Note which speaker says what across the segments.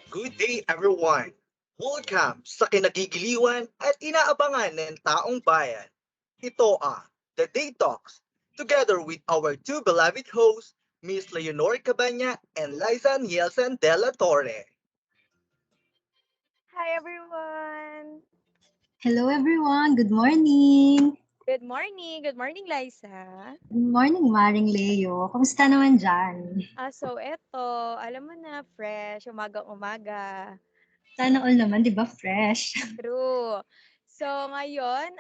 Speaker 1: Good day everyone! Welcome sa kinagigiliwan at inaabangan ng taong bayan. Ito ang The Day Talks, together with our two beloved hosts, Miss Leonor Cabanya and Liza Nielsen de la Torre.
Speaker 2: Hi everyone!
Speaker 3: Hello everyone, good morning.
Speaker 2: Good morning! Good morning, Liza.
Speaker 3: Good morning, Maring Leo. Kamusta naman dyan?
Speaker 2: So eto, alam mo na, fresh, umagang-umaga.
Speaker 3: Sana all naman, di ba, fresh?
Speaker 2: True. So ngayon,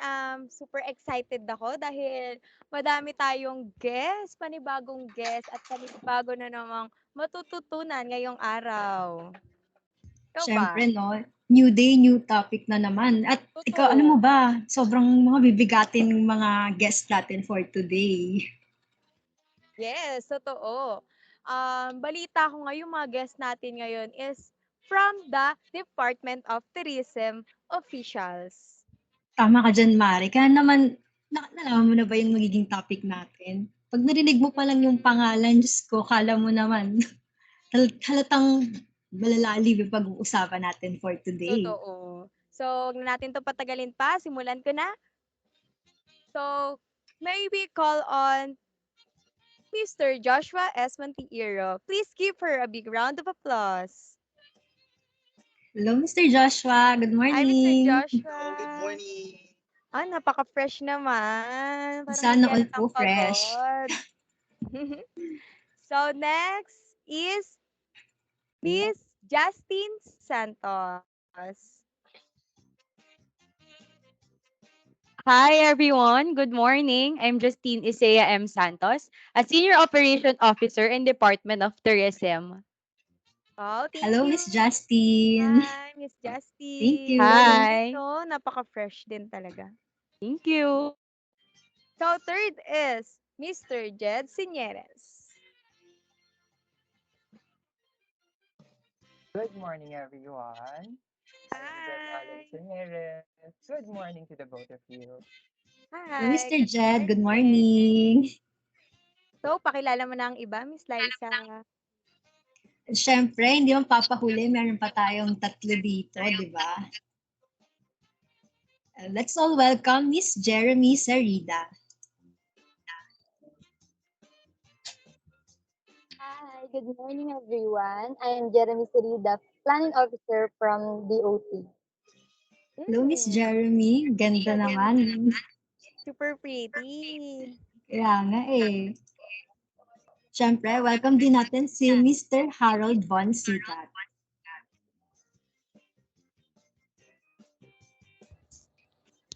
Speaker 2: super excited ako dahil madami tayong guest, panibagong guest at panibago na namang matututunan ngayong araw. Ikaw ba?
Speaker 3: Siyempre, no? New day, new topic na naman. At ikaw, ano mo
Speaker 2: Totoo.
Speaker 3: ba? Sobrang mga bibigatin mga guest natin for today.
Speaker 2: Yes, totoo. Balita ko ngayon, mga guest natin ngayon is from the Department of Tourism officials.
Speaker 3: Tama ka dyan, Mari. Kaya naman, nalaman mo na ba yung magiging topic natin? Pag narinig mo pa lang yung pangalan, Diyos ko, kala mo naman, halatang malalalim yung pag-uusapan natin for today.
Speaker 2: Totoo. So, huwag na natin 'to patagalin pa, simulan ko na. So, may we call on Mr. Joshua S. Montiero. Please give her a big round of applause.
Speaker 3: Hello, Mr. Joshua. Good
Speaker 2: Hi, Mr.
Speaker 3: morning.
Speaker 1: Hello, good
Speaker 2: Joshua.
Speaker 1: morning!
Speaker 2: Napaka-fresh naman. Parang
Speaker 3: Sana
Speaker 2: hindi
Speaker 3: all po
Speaker 2: halatang
Speaker 3: fresh.
Speaker 2: pagod. So, next is Miss Justine Santos.
Speaker 4: Hi everyone, good morning. I'm Justine Isaiah M. Santos, a Senior Operation Officer in Department of Tourism.
Speaker 2: Oh, thank
Speaker 3: Hello,
Speaker 2: you.
Speaker 3: Miss Justine.
Speaker 2: Hi, Miss
Speaker 3: Thank
Speaker 2: Justine. Galing
Speaker 3: you.
Speaker 2: din,
Speaker 4: Hi,
Speaker 2: no? Napaka-fresh din talaga.
Speaker 4: thank you.
Speaker 2: So, third is Mr. Jed Sinieres.
Speaker 5: Good morning, everyone. I'm Jed Alan
Speaker 2: Hi.
Speaker 5: Senyeres. Good morning to the both of you.
Speaker 3: Hello,
Speaker 2: Hi,
Speaker 3: Mr.
Speaker 2: good
Speaker 3: Jed. Good
Speaker 2: morning.
Speaker 3: morning.
Speaker 2: So, pakilala mo na ang iba, Miss Liza.
Speaker 3: Siyempre, hindi mo papahuli. Meron pa tayong tatlo dito, di ba? Let's all welcome Miss Jeremy Sarida.
Speaker 6: Hi, good morning everyone. I am Jeremy Serida, Planning Officer from DOT.
Speaker 3: Hello, Miss
Speaker 2: Mm,
Speaker 3: Jeremy. Ganda naman.
Speaker 2: super pretty.
Speaker 3: Kaya nga eh. Siyempre, welcome din natin si Mr. Harold Von Sitat.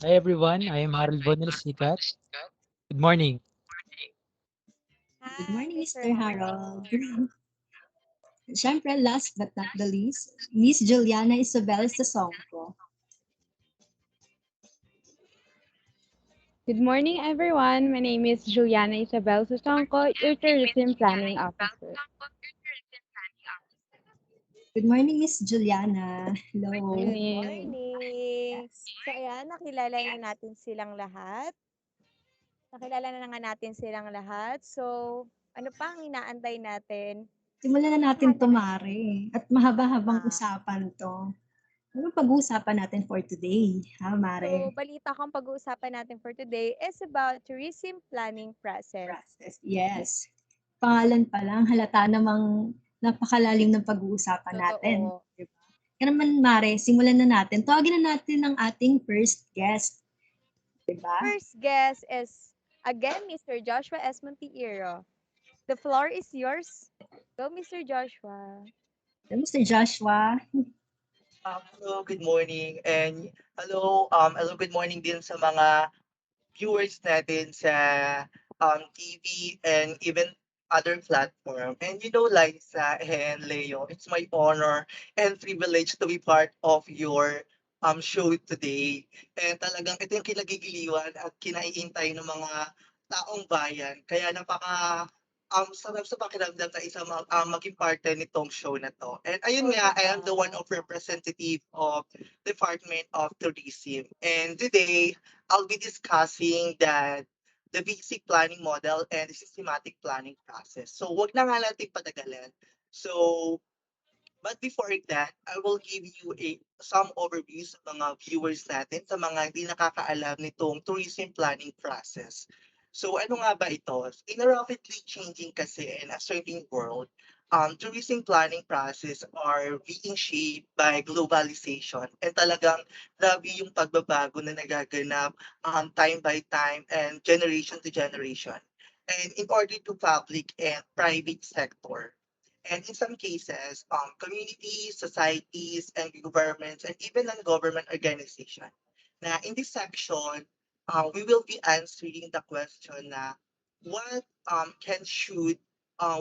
Speaker 7: Hi everyone, I am Harold Bonel Sikat. Good morning.
Speaker 3: Good
Speaker 2: Hi,
Speaker 3: morning,
Speaker 2: Mr.
Speaker 3: Mr. Harold. Siyempre, last but not the least, Miss Juliana Isabel Sasongko.
Speaker 8: Good morning, everyone. My name is Juliana Isabel Susongko, your Tourism Planning Officer.
Speaker 3: Good morning, Miss Juliana. Hello.
Speaker 2: Good
Speaker 8: Morning.
Speaker 2: morning. So, ayan, nakilala na natin silang lahat. Nakilala na nga natin silang lahat. So, ano pa ang inaantay natin?
Speaker 3: Simulan na natin tumari. At mahaba-habang
Speaker 2: Ah,
Speaker 3: usapan to. Ano pag-uusapan natin for today? Ha,
Speaker 2: so,
Speaker 3: Mare?
Speaker 2: balita kong pag-uusapan natin for today is about tourism planning process.
Speaker 3: Process. Yes. Pangalan pa lang, halata namang napakalalim ng pag-uusapan natin.
Speaker 2: Totoo.
Speaker 3: Diba? Kaya naman, Mare, simulan na natin. Tawagin na natin ang ating first guest. Diba?
Speaker 2: First guest is, again, Mr. Joshua S. Montiero. The floor is yours. Go, Mr. Joshua.
Speaker 3: Mr. Joshua.
Speaker 1: Hello, good morning. And hello, good morning din sa mga viewers natin sa TV and even other platform. And Liza and Leo, it's my honor and privilege to be part of your show today. And talagang ito yung kinagigiliwan at kinaiintay ng mga taong bayan. Kaya sarap sa pakiramdam na maging parte nitong show na to. And ayun
Speaker 2: Oo
Speaker 1: nga, I am the one
Speaker 2: naman.
Speaker 1: of representative of Department of Tourism. And today, I'll be discussing the basic planning model and the systematic planning process. So, wag na nga natin patagalin. So, But before that, I will give you some overview sa mga viewers natin, sa mga hindi nakakaalam nitong tourism planning process. So ano nga ba ito? In a rapidly changing kasi and uncertain world, tourism planning process are being shaped by globalization and talagang grabe yung pagbabago na nagaganap time by time and generation to generation. And in order to public and private sector, and in some cases, communities, societies, and governments, and even non-government organizations. Now, in this section, we will be answering the question na what should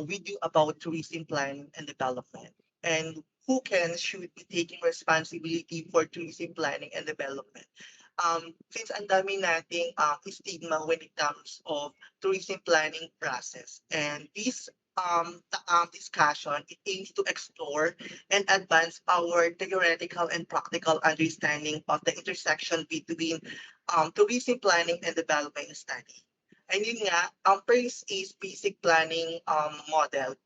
Speaker 1: we do about tourism planning and development, and who should be taking responsibility for tourism planning and development. Since ang dami nating stigma when it comes of tourism planning process, and this discussion, it aims to explore and advance our theoretical and practical understanding of the intersection between tourism planning and development study. And yun nga, first is basic planning model.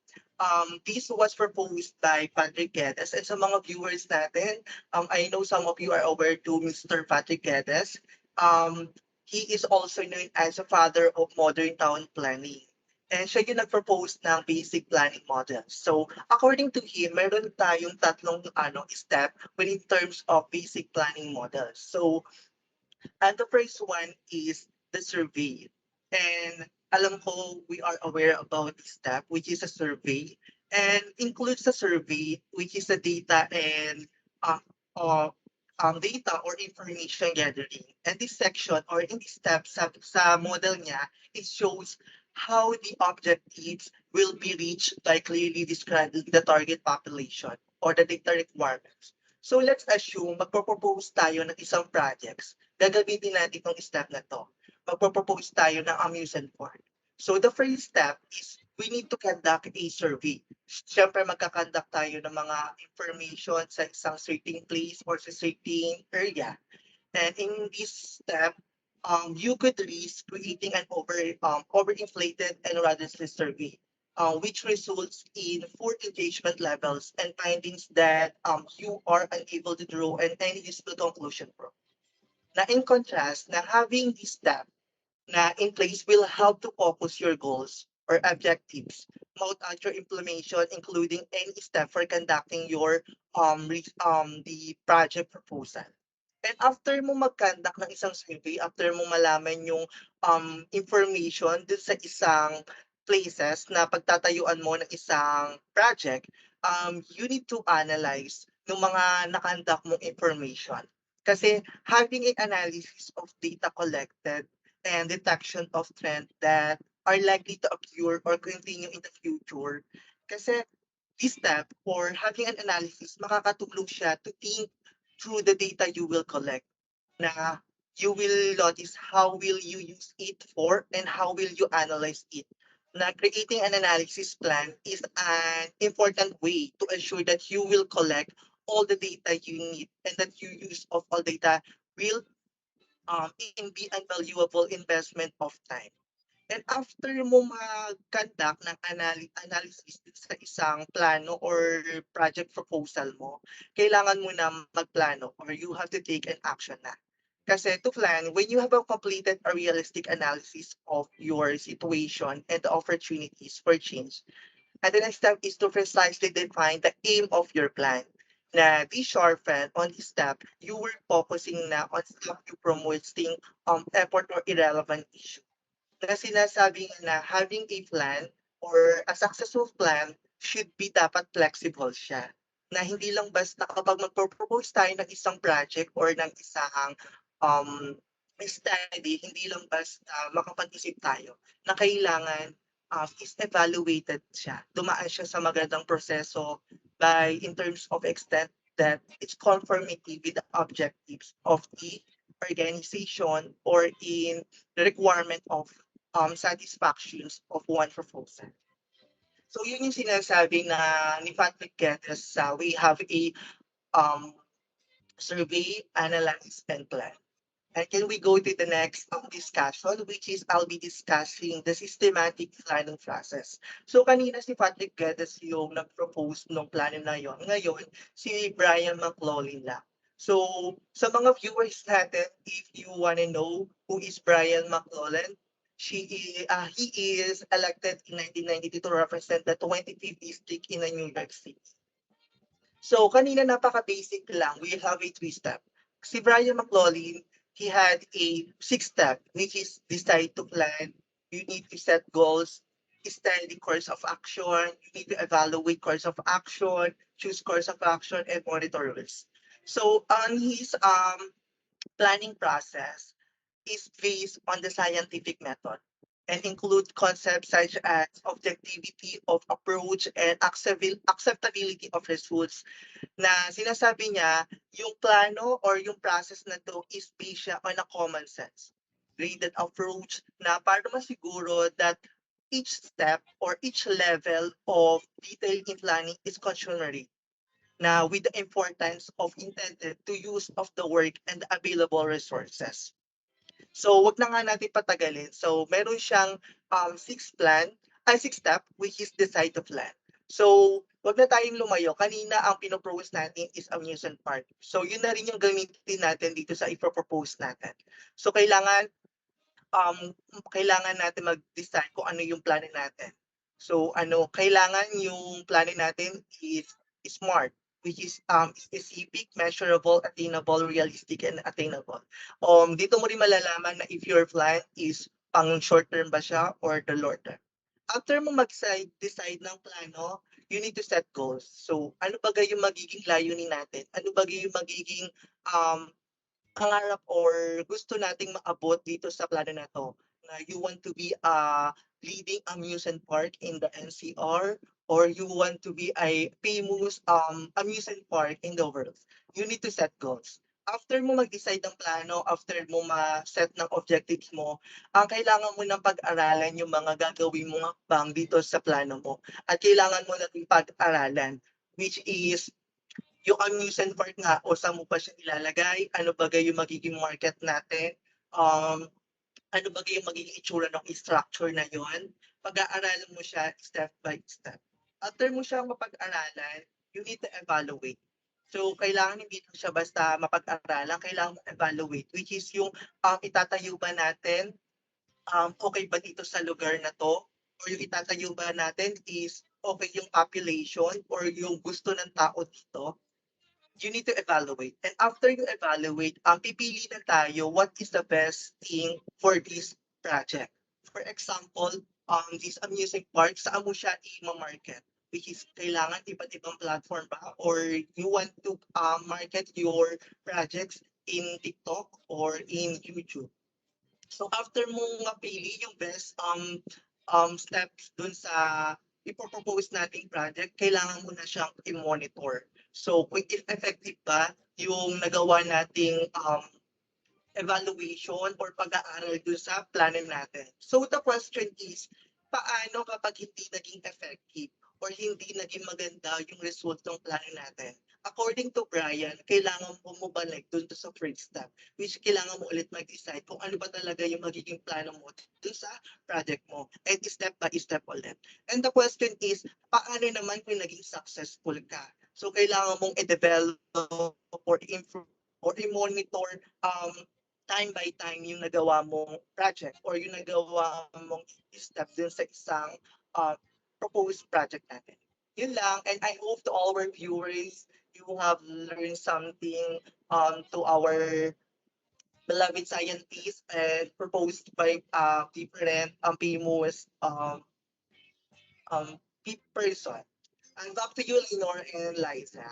Speaker 1: This was proposed by Patrick Geddes. And sa mga viewers natin, I know some of you are aware to Mr. Patrick Geddes. Um, he is also known as a father of modern town planning. And siya yung nag-propose ng basic planning model. So, according to him, meron tayong tatlong step when in terms of basic planning models. So, and the first one is the survey. And alam ko we are aware about this step, which is a survey, and includes the survey, which is the data and uh, uh, data or information gathering. And this section or in this step sa model niya, it shows how the objectives will be reached by clearly describing the target population or the data requirements. So let's assume magpo-propose tayo ng isang projects, gagamitin natin itong step na to. Magpo-propose tayo ng amusement park. So the first step is we need to conduct a survey. Siyempre magkakandak tayo ng mga information sa isang certain place or sa certain area. And in this step, you could risk creating an overinflated and rudderless survey, which results in poor engagement levels and findings that you are unable to draw any useful conclusion from. Now, in contrast, na having this step na in place will help to focus your goals or objectives, mount out your implementation, including any step for conducting your the project proposal. And after mo mag-conduct ng isang survey, after mo malaman yung information dun sa isang places na pagtatayuan mo ng isang project, you need to analyze ng mga nakandak mong information. Kasi having an analysis of data collected and detection of trend that are likely to occur or continue in the future. Kasi this step or having an analysis, makakatulong siya to think through the data you will collect na you will notice how will you use it for and how will you analyze it. Na creating an analysis plan is an important way to ensure that you will collect all the data you need and that your use of all data will be a valuable investment of time. And after mo mag-conduct ng analysis sa isang plano or project proposal mo, kailangan mo na magplano or you have to take an action na. Kasi to plan, when you have completed a realistic analysis of your situation and the opportunities for change, and the next step is to precisely define the aim of your plan. Na be sharpened on this step, you were focusing na on step to promoting effort or irrelevant issue na sinasabi nga na having a plan or a successful plan should be dapat flexible siya. Na hindi lang basta kapag magpropose tayo ng isang project or ng isang um, study, hindi lang basta makapag-isip tayo na kailangan is evaluated siya. Dumaan siya sa magandang proseso by in terms of extent that it's conformity with the objectives of the organization or in the requirement of satisfactions of one proposal. So yun yung sinasabi na ni Patrick Geddes sa we have a um, survey, analyze, and plan. And can we go to the next discussion, which is I'll be discussing the systematic planning process. So kanina si Patrick Geddes yung nag-propose ng plano na yon. Ngayon, si Brian McLaughlin lang. So sa mga viewers natin, if you wanna know who is Brian McLaughlin, he is elected in 1992 to represent the 25th district in the New York City. So kanina napaka-basic lang. We have a three-step. Si Brian McLaughlin, he had a six-step, which is decide to plan. You need to set goals, study course of action. You need to evaluate course of action, choose course of action, and monitor risk. So on his planning process, is based on the scientific method and include concepts such as objectivity of approach and acceptability of results na sinasabi niya yung plano or yung process na to is based siya on a common sense graded approach na para masiguro that each step or each level of detail in planning is cautionary na with the importance of intended to use of the work and the available resources. So, wag na nga natin patagalin. So, meron siyang six step, which is decide to plan. So, wag na tayong lumayo. Kanina, ang pinopropose natin is amusement park. So, yun na rin yung gamitin natin dito sa ipropropose natin. So, kailangan natin mag-decide kung ano yung plano natin. So, kailangan yung plano natin is smart, which is specific, measurable, attainable, realistic, and attainable. Dito mo rin malalaman na if your plan is pang short term ba siya or the long term. After mo decide ng plano, you need to set goals. So, ano ba yung magiging layunin natin? Ano ba yung magiging pangarap or gusto nating maabot dito sa plano na to? Na you want to be a leading amusement park in the NCR or you want to be a famous amusement park in the world. You need to set goals. After mo mag-decide ng plano, after mo ma-set ng objectives mo, ang kailangan mo ng pag-aralan yung mga gagawin mo hakbang dito sa plano mo. At kailangan mo na pag-aralan, which is yung amusement park nga o saan mo pa siya ilalagay, ano ba yung magiging market natin, ano ba yung magiging itsura ng structure na yon, pag-aaralan mo siya step by step. After mo siyang mapag-aralan, you need to evaluate. So, kailangan hindi lang siya basta mapag-aralan, kailangan mo evaluate, which is yung itatayo ba natin, okay ba dito sa lugar na to? Or yung itatayo ba natin is okay yung population or yung gusto ng tao dito? You need to evaluate. And after you evaluate, pipili na tayo what is the best thing for this project. For example, this amusement park, saan mo siya i-market? Which is kailangan iba't ibang platform ba? Or you want to market your projects in TikTok or in YouTube? So after mo mapili yung best steps dun sa ipopropose nating project, kailangan mo na siyang i-monitor. So kung if effective ba yung nagawa nating evaluation or pag-aaral dun sa plano natin. So the question is, paano kapag hindi naging effective or hindi naging maganda yung result ng plano natin? According to Brian, kailangan mo bumalik dun sa first step, which kailangan mo ulit mag-decide kung ano ba talaga yung magiging plano mo dun sa project mo. And step by step ulit. And the question is, paano naman kung naging successful ka? So kailangan mong i-develop or improve or i-monitor time by time yung nagawa mong project or yung nagawa mong step din sa isang uh, proposed project natin. Yun lang, and I hope to all our viewers, you have learned something to our beloved scientists and proposed by different famous um, person. And back to you, Lenore and Liza.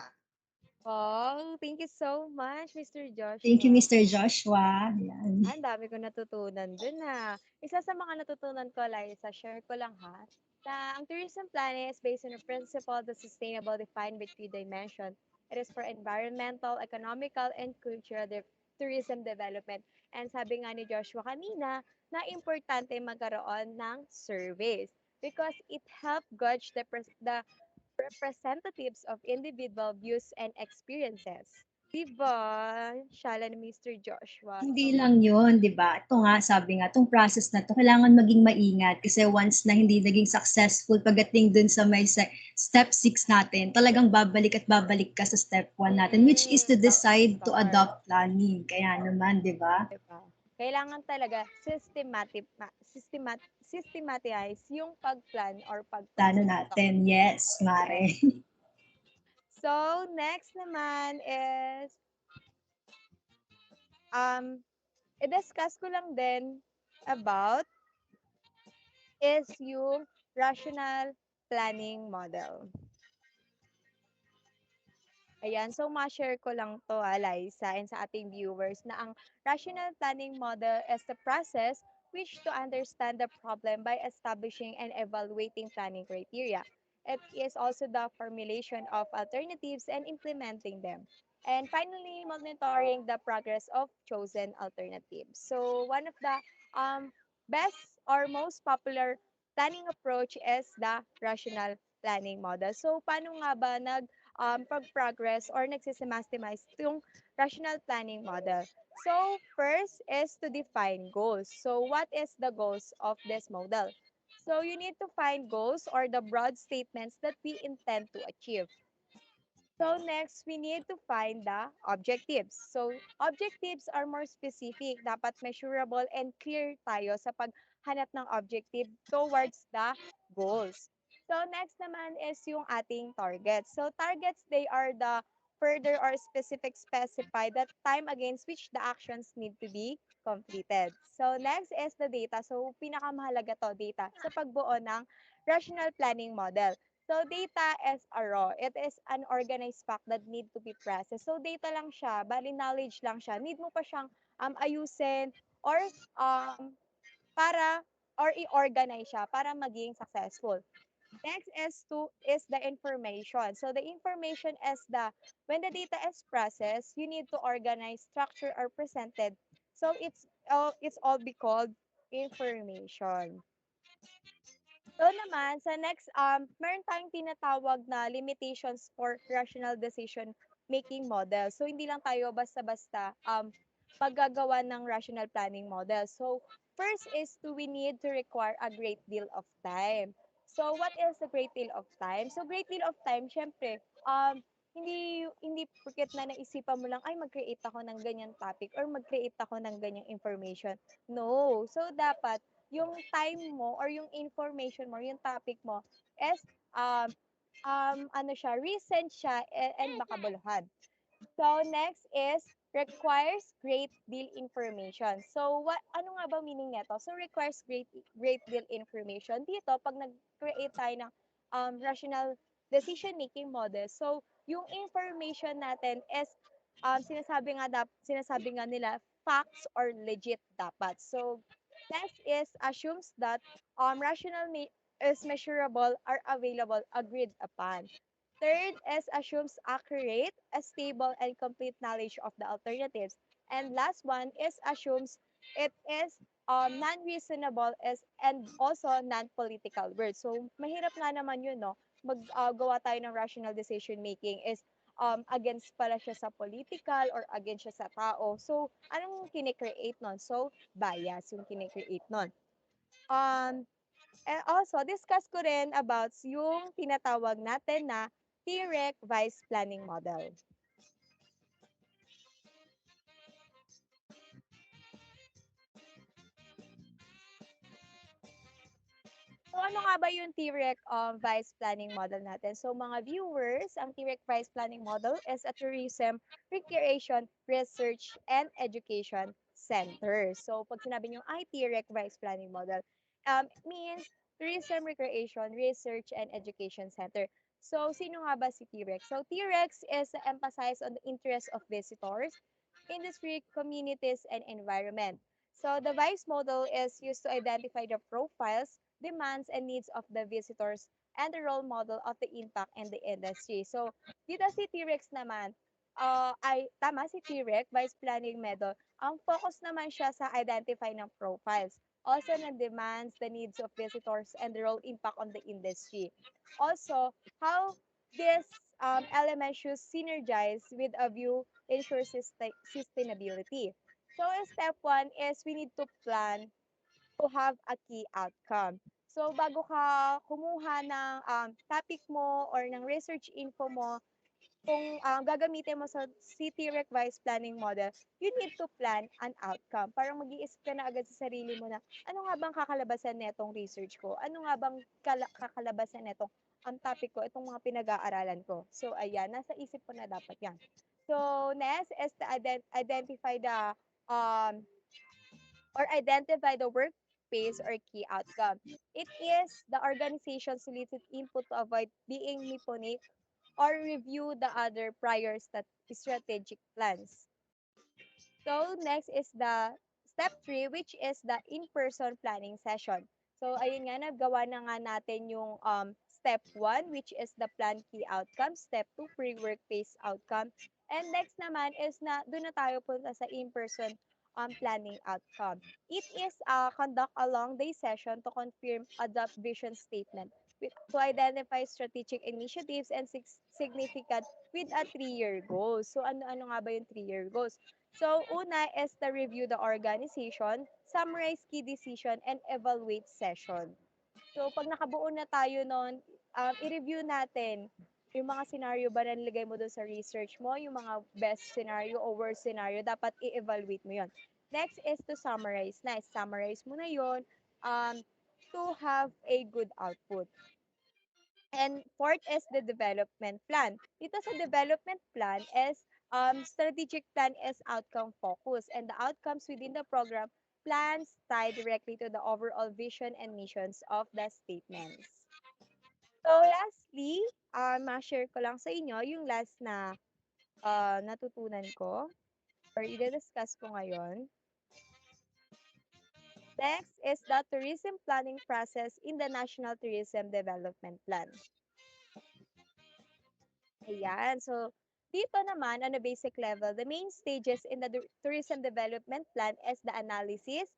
Speaker 2: Oh, thank you so much, Mr.
Speaker 3: Thank you,
Speaker 2: Joshua.
Speaker 3: Mr. Joshua. Yan.
Speaker 2: Ang dami ko natutunan dun ha. Isa sa mga natutunan ko, Liza, share ko lang ha, na ang tourism planning is based on a principle that sustainable defined by three dimensions. It is for environmental, economical, and cultural tourism development. And sabi nga ni Joshua kanina, na importante magkaroon ng service because it help gauge the representatives of individual views and experiences. Diba? Shala ni Mr. Joshua.
Speaker 3: Hindi
Speaker 2: So,
Speaker 3: lang yun, di ba? Ito nga, sabi nga, itong process na to, kailangan maging maingat kasi once na hindi naging successful pagdating dun sa may step 6 natin, talagang babalik at babalik ka sa step 1 natin, which is to decide to
Speaker 2: start.
Speaker 3: adopt planning. Kaya naman, di ba?
Speaker 2: Diba? Kailangan talaga systematize yung pag-plan or
Speaker 3: Plano
Speaker 2: pag-process ito.
Speaker 3: natin. Yes, Mare.
Speaker 2: So, next naman is, i-discuss ko lang din about is yung rational planning model. Ayan, so ma-share ko lang to, Liza, and sa ating viewers na ang rational planning model is the process which to understand the problem by establishing and evaluating planning criteria. It is also the formulation of alternatives and implementing them. And finally, monitoring the progress of chosen alternatives. So one of the best or most popular planning approach is the rational planning model. So paano nga ba pag-progress or nagsisemaximize yung rational planning model. So, first is to define goals. So, what is the goals of this model? So, you need to find goals or the broad statements that we intend to achieve. So next, we need to find the objectives. So objectives are more specific, dapat measurable and clear tayo sa paghanap ng objective towards the goals. So next naman is yung ating targets. So targets, they are the further or specify the time against which the actions need to be completed. So next is the data. So pinakamahalaga to, data, sa pagbuo ng rational planning model. So data is a raw. It is an organized fact that need to be processed. So data lang siya, bali knowledge lang siya. Need mo pa siyang ayusin or para or i-organize siya para maging successful. Next is the information. So the information is when the data is processed, you need to organize, structure, or presented. So it's all be called information. So naman, sa next, meron tayong tinatawag na limitations for rational decision making model. So hindi lang tayo basta-basta paggagawa ng rational planning model. So first is we need to require a great deal of time. So what is a great deal of time? So great deal of time, syempre, hindi porket na naisipan mo lang, ay mag-create ako ng ganyan topic or mag-create ako ng ganyang information. No. So dapat yung time mo or yung information mo, yung topic mo is ano siya, recent siya and makabuluhan. So next is requires great deal information. So ano nga ba meaning nito? So requires great deal information. Dito pag nag-create tayo ng rational decision making model. So yung information natin is sinasabi nga nila facts or legit dapat. So next is assumes that is measurable, are available, agreed upon. Third is assumes accurate, a stable, and complete knowledge of the alternatives. And last one is assumes it is non-reasonable is and also non-political words. So mahirap nga naman yun, no? Maggawa tayo ng rational decision making is against pala siya sa political or against siya sa tao. So anong kine-create nun? So bias yung kine-create nun. And also, discuss ko rin about yung tinatawag natin na TREC Vice Planning Model. So ano nga ba yung TREC Vice Planning Model natin? So mga viewers, ang TREC Vice Planning Model is a tourism, recreation, research, and education center. So pag sinabi nyo ay TREC Vice Planning Model, means tourism, recreation, research, and education center. So sino nga ba si TREC? So TREC is emphasize on the interest of visitors, industry, communities, and environment. So the VICE model is used to identify the profiles, demands, and needs of the visitors and the role model of the impact in the industry. So dito si T-Rex naman, ay tama si T-Rex, Vice Planning Model, ang focus naman siya sa identify ng profiles. Also ng demands, the needs of visitors, and the role impact on the industry. Also, how This element should synergize with a view ensure sustainability. So step one is we need to plan to have a key outcome. So bago ka kumuha ng topic mo or ng research info mo, kung gagamitin mo sa city revised planning model, you need to plan an outcome. Parang mag-iisip ka na agad sa sarili mo na, ano nga bang kakalabasan netong research ko? Ano nga bang kakalabasan netong ang topic ko, itong mga pinag-aaralan ko. So, ayan, nasa isip ko na dapat yan. So, next is to identify the um, identify the workspace or key outcome. It is the organization solicit input to avoid being manipulated or review the other prior strategic plans. So next is the step 3, which is the in-person planning session. So ayun nga, nagawa na nga natin yung step 1, which is the plan key outcome. Step 2, pre-workplace outcome. And next naman is na doon na tayo punta sa in-person planning outcome. It is conduct a long day session to confirm adopt vision statement to identify strategic initiatives and significant with a 3-year goal. So ano-ano nga ba yung 3-year goals? So, una is to review the organization, summarize key decision, and evaluate session. So, pag nakabuo na tayo nun, i-review natin yung mga scenario ba na nilagay mo doon sa research mo, yung mga best scenario o worst scenario, dapat i-evaluate mo yon. Next is to summarize. Nice, summarize mo na yon to have a good output. And fourth is the development plan. Dito sa development plan is strategic plan is outcome focused and the outcomes within the program plans tie directly to the overall vision and missions of the statements. So lastly, ma-share ko lang sa inyo yung last na natutunan ko or i-discuss ko ngayon. Next is the tourism planning process in the National Tourism Development Plan. Ayan. So, dito naman, on a basic level, the main stages in the tourism development plan is the analysis,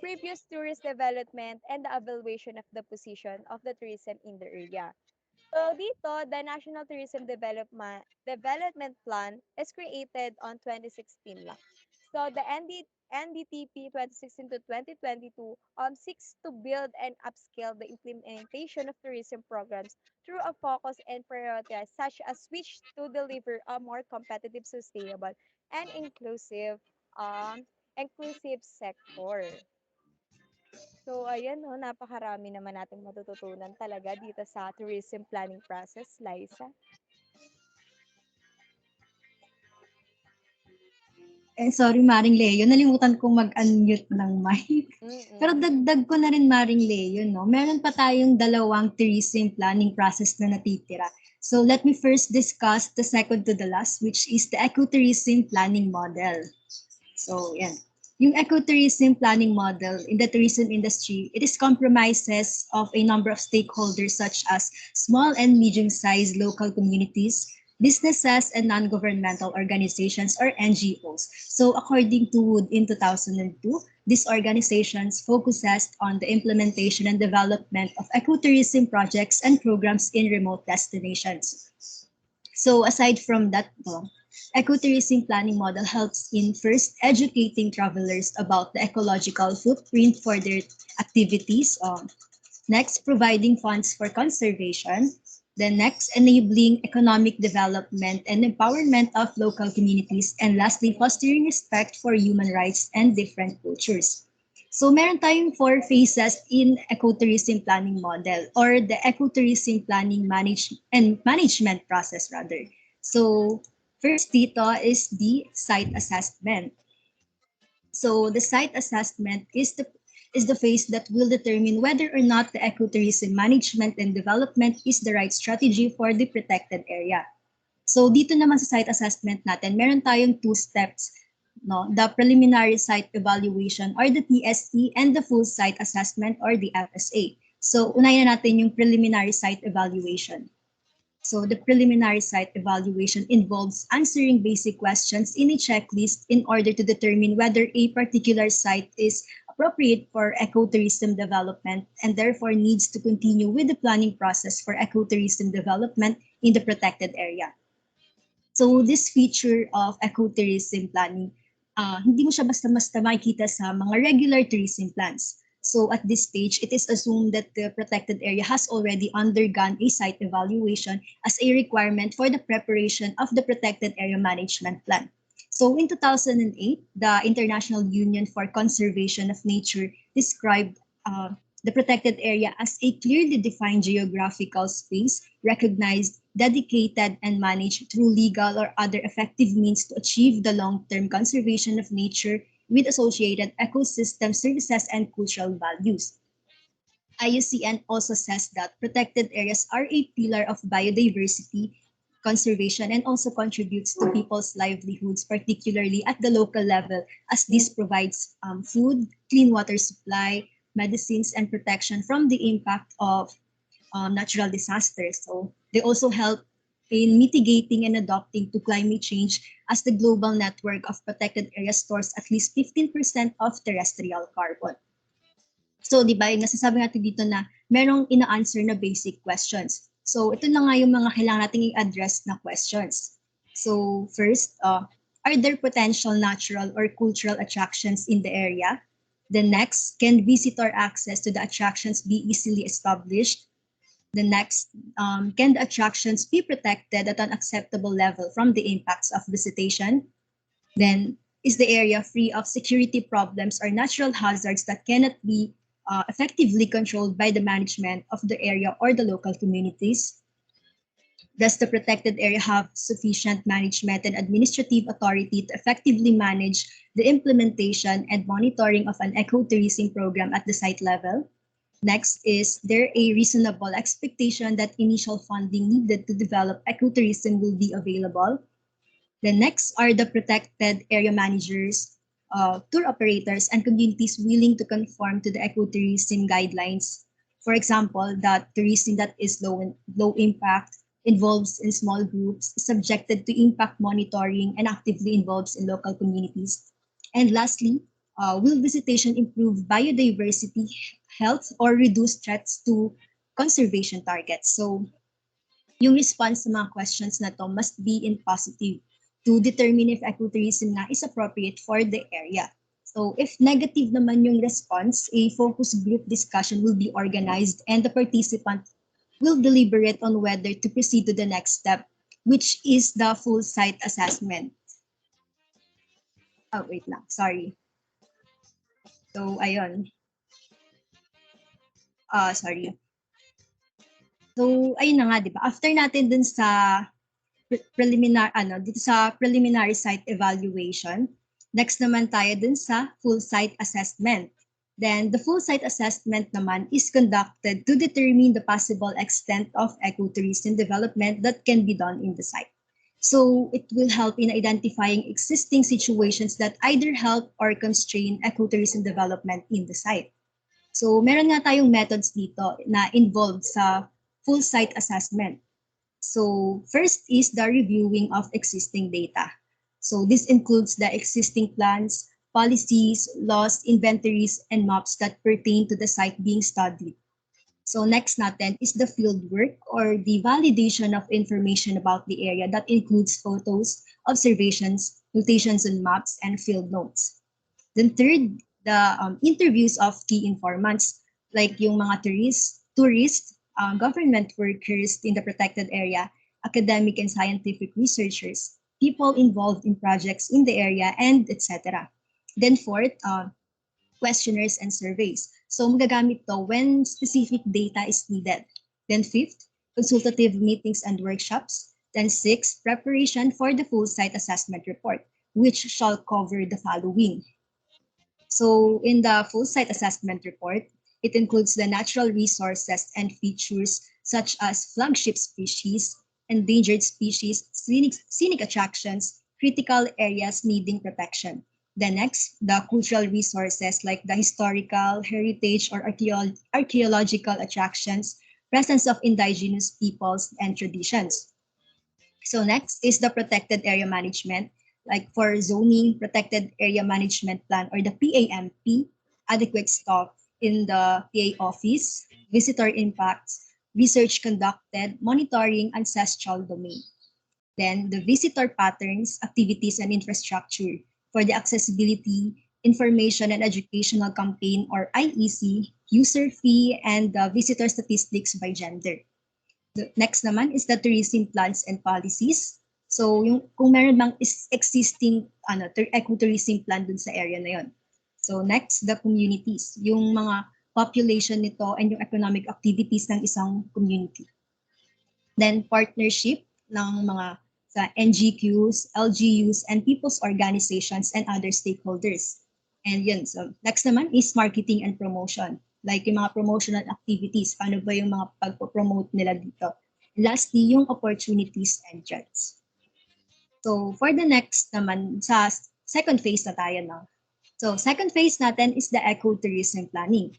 Speaker 2: previous tourist development, and the evaluation of the position of the tourism in the area. So, dito, the National Tourism Development Plan is created on 2016 lang. So the NDTP 2016 to 2022 seeks to build and upscale the implementation of tourism programs through a focus and prioritize such as switch to deliver a more competitive, sustainable, and inclusive sector. So, ayan no, napakarami naman natin matututunan talaga dito sa tourism planning process, Liza.
Speaker 3: Sorry, Maring Leo, nalimutan kong mag-unmute ng mic. Pero
Speaker 2: Mm-mm.
Speaker 3: dagdag ko na rin, Maring Leo, no? Meron pa tayong dalawang tourism planning process na natitira. So let me first discuss the second to the last, which is the ecotourism planning model. So, yan. Yung ecotourism planning model in the tourism industry, it is compromises of a number of stakeholders such as small and medium-sized local communities, businesses, and non-governmental organizations or NGOs. So according to Wood in 2002, these organizations focuses on the implementation and development of ecotourism projects and programs in remote destinations. So aside from that, ecotourism planning model helps in first educating travelers about the ecological footprint for their activities. Next, providing funds for conservation. Then next, enabling economic development and empowerment of local communities. And lastly, fostering respect for human rights and different cultures. So meron tayong 4 phases in ecotourism planning model or the ecotourism planning management process rather. So first dito is the site assessment. So the site assessment is the phase that will determine whether or not the ecotourism management and development is the right strategy for the protected area. So dito naman sa site assessment natin, meron tayong 2 steps, no? The preliminary site evaluation or the PSE and the full site assessment or the FSA. So unahin na natin yung preliminary site evaluation. So the preliminary site evaluation involves answering basic questions in a checklist in order to determine whether a particular site is appropriate for ecotourism development and therefore needs to continue with the planning process for ecotourism development in the protected area. So this feature of ecotourism planning, hindi mo siya basta-basta makikita sa mga regular tourism plans. So at this stage, it is assumed that the protected area has already undergone a site evaluation as a requirement for the preparation of the protected area management plan. So in 2008, the International Union for Conservation of Nature described the protected area as a clearly defined geographical space, recognized, dedicated, and managed through legal or other effective means to achieve the long-term conservation of nature with associated ecosystem services and cultural values. IUCN also says that protected areas are a pillar of biodiversity conservation and also contributes to people's livelihoods, particularly at the local level, as this provides food, clean water supply, medicines, and protection from the impact of natural disasters. So they also help in mitigating and adapting to climate change as the global network of protected areas stores at least 15% of terrestrial carbon. So, di ba, yung nasasabi natin dito na merong ina-answer na basic questions. So, ito na nga yung mga kailangan nating i-address na questions. So, first, are there potential natural or cultural attractions in the area? The next, can visitor access to the attractions be easily established? The next, can the attractions be protected at an acceptable level from the impacts of visitation? Then, is the area free of security problems or natural hazards that cannot be effectively controlled by the management of the area or the local communities? Does the protected area have sufficient management and administrative authority to effectively manage the implementation and monitoring of an ecotourism program at the site level? Next, is there a reasonable expectation that initial funding needed to develop ecotourism will be available? The next are the protected area managers, tour operators, and communities willing to conform to the ecotourism guidelines. For example, that tourism that is low impact, involves in small groups, is subjected to impact monitoring, and actively involves in local communities. And lastly, will visitation improve biodiversity, health, or reduce threats to conservation targets? So, yung response sa mga questions na to must be in positive to determine if ecotourism na is appropriate for the area. So if negative naman yung response, a focus group discussion will be organized and the participants will deliberate on whether to proceed to the next step, which is the full site assessment. Oh, wait lang. Sorry. So, ayun. Sorry. So, ayun na nga, di ba? After natin dun sa dito sa preliminary site evaluation. Next naman tayo dun sa full site assessment. Then the full site assessment naman is conducted to determine the possible extent of ecotourism development that can be done in the site. So it will help in identifying existing situations that either help or constrain ecotourism development in the site. So meron nga tayong methods dito na involved sa full site assessment. So first is the reviewing of existing data. So this includes the existing plans, policies, laws, inventories, and maps that pertain to the site being studied. So next natin is the field work or the validation of information about the area that includes photos, observations, notations on maps, and field notes. Then third, the interviews of key informants like yung mga tourists, government workers in the protected area, academic and scientific researchers, people involved in projects in the area, and etc. Then fourth, questionnaires and surveys. So magagamit to when specific data is needed. Then fifth, consultative meetings and workshops. Then sixth, preparation for the full site assessment report, which shall cover the following. So in the full site assessment report, it includes the natural resources and features such as flagship species, endangered species, scenic attractions, critical areas needing protection. The next, the cultural resources like the historical, heritage, or archaeological attractions, presence of indigenous peoples and traditions. So next is the protected area management, like for zoning, protected area management plan, or the PAMP, adequate staff in the PA office, visitor impacts, research conducted, monitoring ancestral domain. Then the visitor patterns, activities, and infrastructure for the accessibility, information, and educational campaign or IEC, user fee, and the visitor statistics by gender. The next naman is the tourism plans and policies. So yung kung meron bang existing ecotourism plan dun sa area na yon. So next, the communities, yung mga population nito and yung economic activities ng isang community. Then partnership ng mga sa NGQs, LGUs, and people's organizations and other stakeholders. And yun, so next naman is marketing and promotion. Like yung mga promotional activities, paano ba yung mga pagpo-promote nila dito. Lastly, yung opportunities and threats. So for the next naman, sa second phase na tayo na. So second phase natin is the ecotourism planning.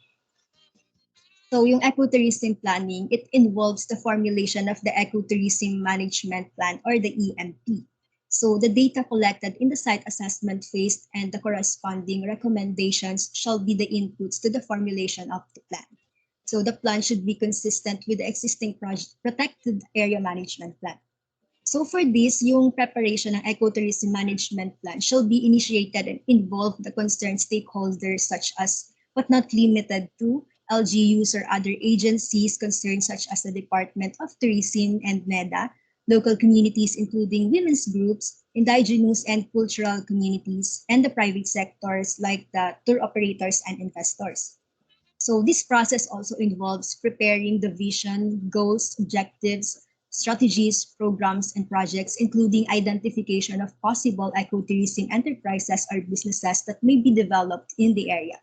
Speaker 3: So yung ecotourism planning, it involves the formulation of the ecotourism management plan or the EMP. So the data collected in the site assessment phase and the corresponding recommendations shall be the inputs to the formulation of the plan. So the plan should be consistent with the existing protected area management plan. So for this, yung preparation ng ecotourism management plan shall be initiated and involve the concerned stakeholders such as, but not limited to, LGUs or other agencies concerned such as the Department of Tourism and NEDA, local communities including women's groups, indigenous and cultural communities, and the private sectors like the tour operators and investors. So this process also involves preparing the vision, goals, objectives, strategies, programs, and projects, including identification of possible ecotourism enterprises or businesses that may be developed in the area.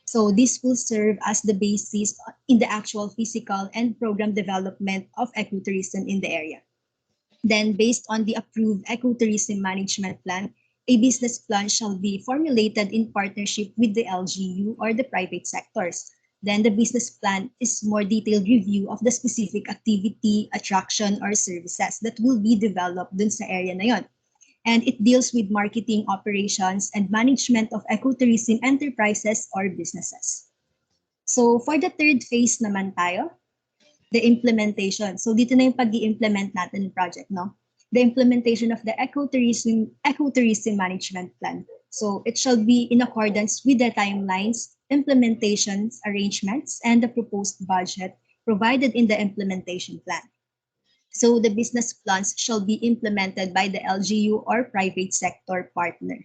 Speaker 3: So this will serve as the basis in the actual physical and program development of ecotourism in the area. Then based on the approved ecotourism management plan, a business plan shall be formulated in partnership with the LGU or the private sectors. Then the business plan is more detailed review of the specific activity, attraction, or services that will be developed dun sa area na yon. And it deals with marketing operations and management of ecotourism enterprises or businesses. So for the third phase naman tayo, the implementation. So dito na yung pag-i-implement natin ng project, no? The implementation of the ecotourism management plan. So it shall be in accordance with the timelines, implementations, arrangements, and the proposed budget provided in the implementation plan. So the business plans shall be implemented by the LGU or private sector partner.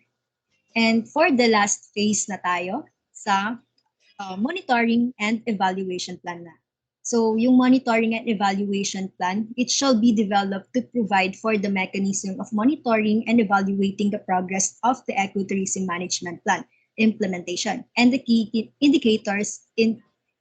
Speaker 3: And for the last phase na tayo sa monitoring and evaluation plan na. So yung monitoring and evaluation plan, it shall be developed to provide for the mechanism of monitoring and evaluating the progress of the ecotourism management plan implementation and the key indicators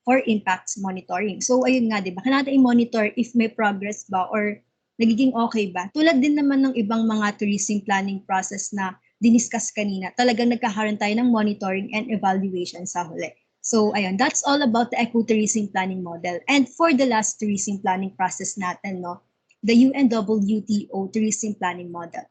Speaker 3: for impacts monitoring. So ayun nga, di ba? Kailangan natin i-monitor if may progress ba or nagiging okay ba. Tulad din naman ng ibang mga tourism planning process na diniscuss kanina, talagang nagkakaroon tayo ng monitoring and evaluation sa huli. So ayun, that's all about the ecotourism planning model. And for the last tourism planning process natin, no, the UNWTO tourism planning model.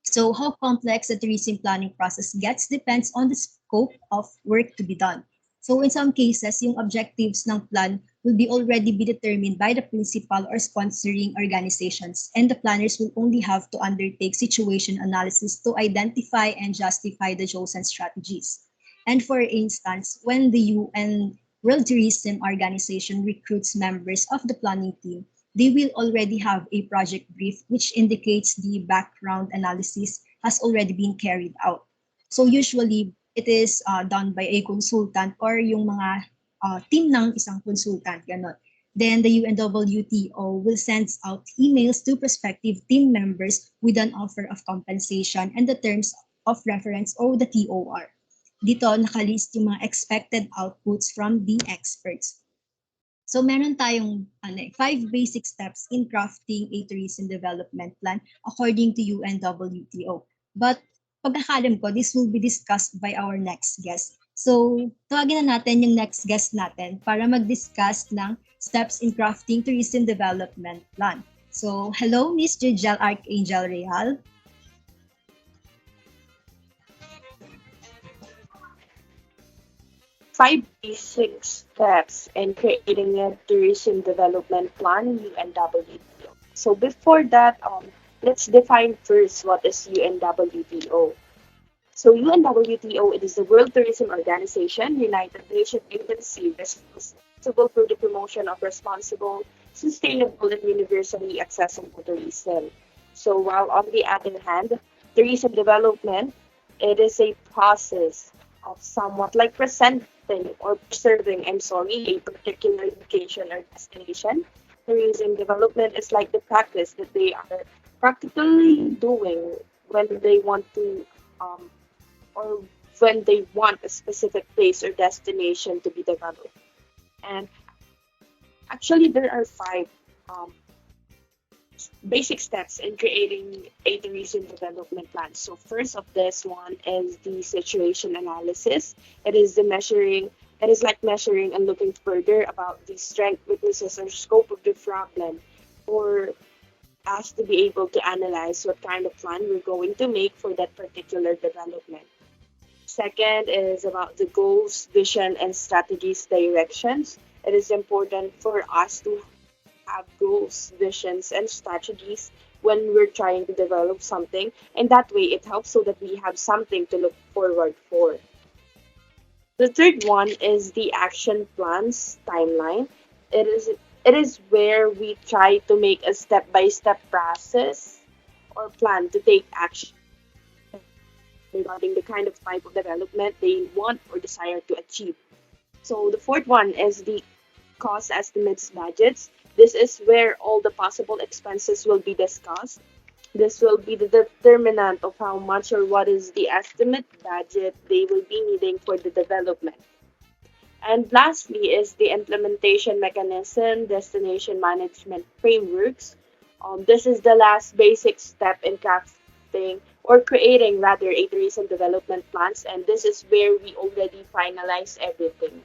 Speaker 3: So how complex the tourism planning process gets depends on the scope of work to be done. So in some cases, yung objectives ng plan will already be determined by the principal or sponsoring organizations, and the planners will only have to undertake situation analysis to identify and justify the chosen strategies. And for instance, when the UN World Tourism Organization recruits members of the planning team, they will already have a project brief which indicates the background analysis has already been carried out. So usually, it is done by a consultant or yung mga team ng isang consultant, gano'n. Then the UNWTO will send out emails to prospective team members with an offer of compensation and the terms of reference or the TOR. Dito nakalist yung mga expected outputs from the experts. So meron tayong 5 basic steps in crafting a tourism development plan according to UNWTO. But pagkakalam ko, this will be discussed by our next guest. So, tawagin na natin yung next guest natin para mag-discuss ng steps in crafting tourism development plan. So, hello, Ms. Jujel Archangel Real.
Speaker 9: five basic steps in creating a tourism development plan, UNWTO. So before that, let's define first what is UNWTO. So UNWTO, it is the World Tourism Organization, United Nations agency responsible for the promotion of responsible, sustainable, and universally accessible tourism. So while on the other hand, tourism development, it is a process of somewhat like presenting or preserving, a particular location or destination. Tourism development is like the practice that they are practically doing when they want to um, or when they want a specific place or destination to be developed. And actually, there are five um, basic steps in creating a tourism development plan. So, first of this one is the situation analysis. It is the measuring. It is like measuring and looking further about the strength, weaknesses, or scope of the problem, or us to be able to analyze what kind of plan we're going to make for that particular development. Second is about the goals, vision, and strategies directions. It is important for us to have goals, visions, and strategies when we're trying to develop something. And that way, it helps so that we have something to look forward for. The third one is the action plans timeline. It is it is where we try to make a step-by-step process or plan to take action regarding the kind of type of development they want or desire to achieve. So the fourth one is the cost estimates budgets. This is where all the possible expenses will be discussed. This will be the determinant of how much or what is the estimate budget they will be needing for the development. And lastly is the implementation mechanism, destination management frameworks. This is the last basic step in crafting or creating rather a tourism development plans, and this is where we already finalize everything.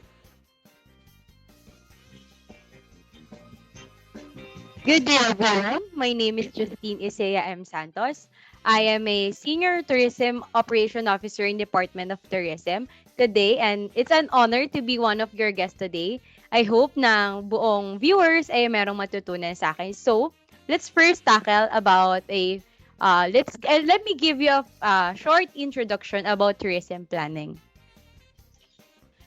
Speaker 4: Good day, everyone. My name is Justine Isaiah M. Santos. I am a Senior Tourism Operation Officer in Department of Tourism today, and it's an honor to be one of your guests today. I hope na buong viewers ay merong matutunan sa akin. So, let's first tackle about let me give you a short introduction about tourism planning.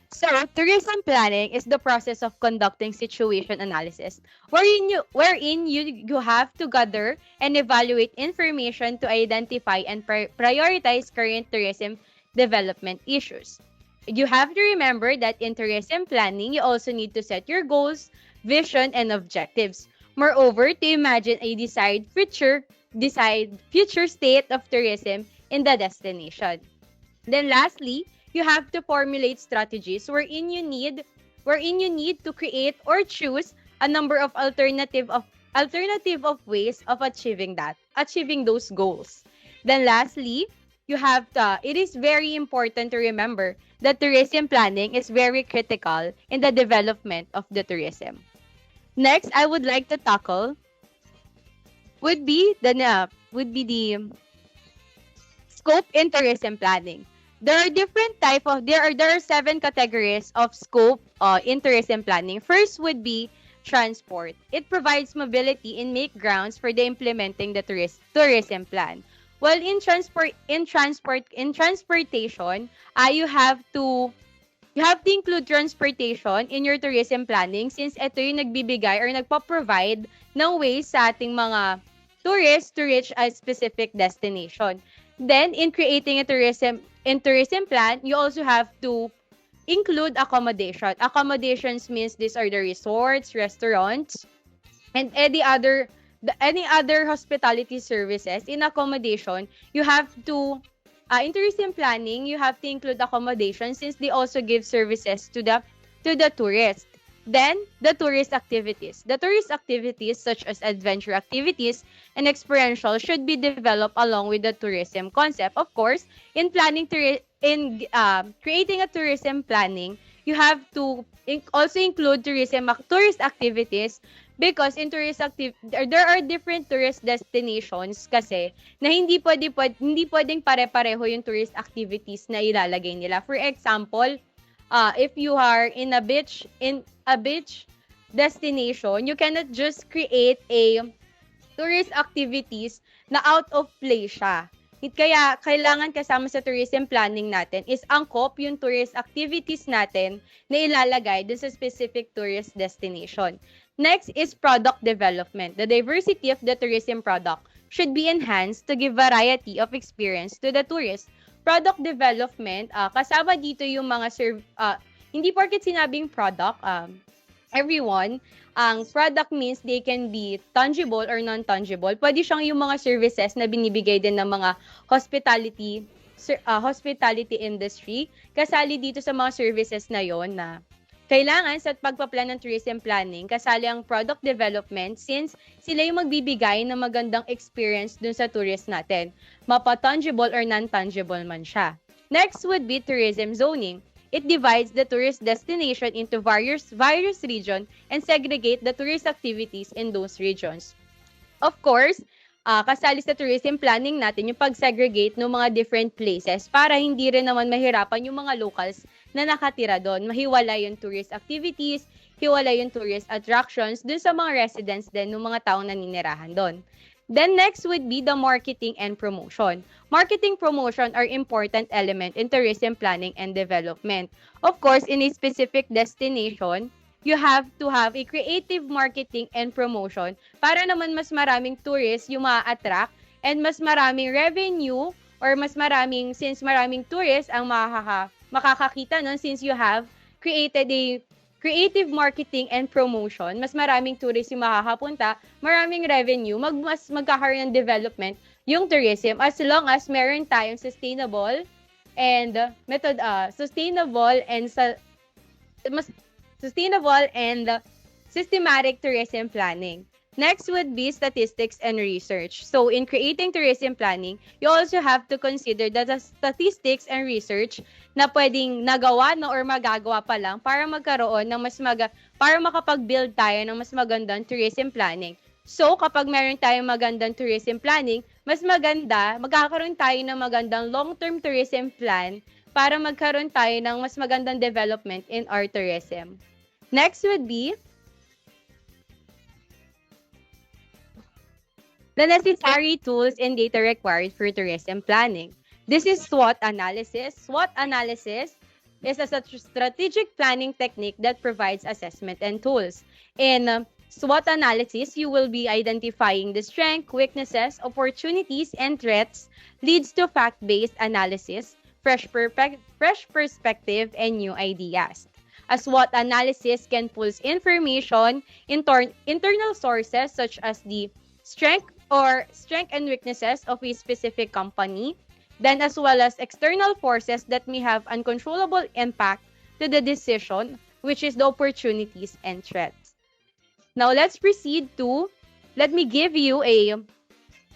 Speaker 4: So, tourism planning is the process of conducting situation analysis wherein you have to gather and evaluate information to identify and prioritize current tourism development issues. You have to remember that in tourism planning, you also need to set your goals, vision, and objectives. Moreover, to imagine a desired future state of tourism in the destination. Then lastly, you have to formulate strategies wherein you need to create or choose a number of alternative of ways of achieving those goals. Then lastly, it is very important to remember that tourism planning is very critical in the development of the tourism. Next, I would like to tackle would be the scope in tourism planning. There are seven categories of scope in tourism planning. First would be transport. It provides mobility and make grounds for the implementing the tourism plan. While in transportation, you have to include transportation in your tourism planning since ito yung nagbibigay or nagpo-provide ng ways sa ating mga tourists to reach a specific destination. Then, in tourism plan, you also have to include accommodation. Accommodations means these are the resorts, restaurants, and any other hospitality services. In accommodation, in tourism planning, you have to include accommodation since they also give services to the tourist. Then, the tourist activities. The tourist activities such as adventure activities and experiential should be developed along with the tourism concept. Of course, in creating a tourism planning, you have to also include tourist activities because there are different tourist destinations kasi na hindi pwedeng pare-pareho yung tourist activities na ilalagay nila. For example, if you are in a beach destination, you cannot just create a tourist activities na out of place siya. Kaya kailangan kasama sa tourism planning natin is angkop yung tourist activities natin na ilalagay dun sa specific tourist destination. Next is product development. The diversity of the tourism product should be enhanced to give variety of experience to the tourist. Product development, kasama dito yung mga hindi porket sinabing product, everyone, ang product means they can be tangible or non-tangible. Pwede siyang yung mga services na binibigay din ng mga hospitality industry. Kasali dito sa mga services na yon na kailangan sa pagpaplan ng tourism planning, kasali ang product development since sila yung magbibigay ng magandang experience dun sa tourist natin. Mapa-tangible or non-tangible man siya. Next would be tourism zoning. It divides the tourist destination into various regions and segregate the tourist activities in those regions. Of course, kasali sa tourism planning natin yung pag-segregate ng mga different places para hindi rin naman mahirapan yung mga locals na nakatira doon. Mahiwalay yung tourist activities, hiwalay yung tourist attractions dun sa mga residents din ng mga taong naninirahan doon. Then next would be the marketing and promotion. Marketing promotion are important element in tourism planning and development. Of course, in a specific destination, you have to have a creative marketing and promotion para naman mas maraming tourists yung ma-attract and mas maraming revenue or mas maraming, since maraming tourists ang makakakita nun, since you have created a creative marketing and promotion, mas maraming tourists yung makakapunta, maraming revenue, mas magkakaroon ng development yung tourism as long as meron tayong sustainable and systematic tourism planning. Next would be statistics and research. So in creating tourism planning, you also have to consider the statistics and research na pwedeng nagawa na or magagawa pa lang para magkaroon ng para makapag-build tayo ng mas magandang tourism planning. So kapag meron tayong magandang tourism planning, mas maganda, magkakaroon tayo ng magandang long-term tourism plan para magkaroon tayo ng mas magandang development in our tourism. Next would be the necessary tools and data required for tourism planning. This is SWOT analysis. SWOT analysis is a strategic planning technique that provides assessment and tools. In SWOT analysis, you will be identifying the strengths, weaknesses, opportunities, and threats, leads to fact-based analysis, fresh perspective, and new ideas. A SWOT analysis can pull information, internal sources such as the strength and weaknesses of a specific company, then as well as external forces that may have uncontrollable impact to the decision, which is the opportunities and threats. Now let's proceed let me give you a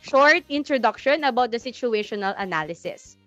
Speaker 4: short introduction about the situational analysis.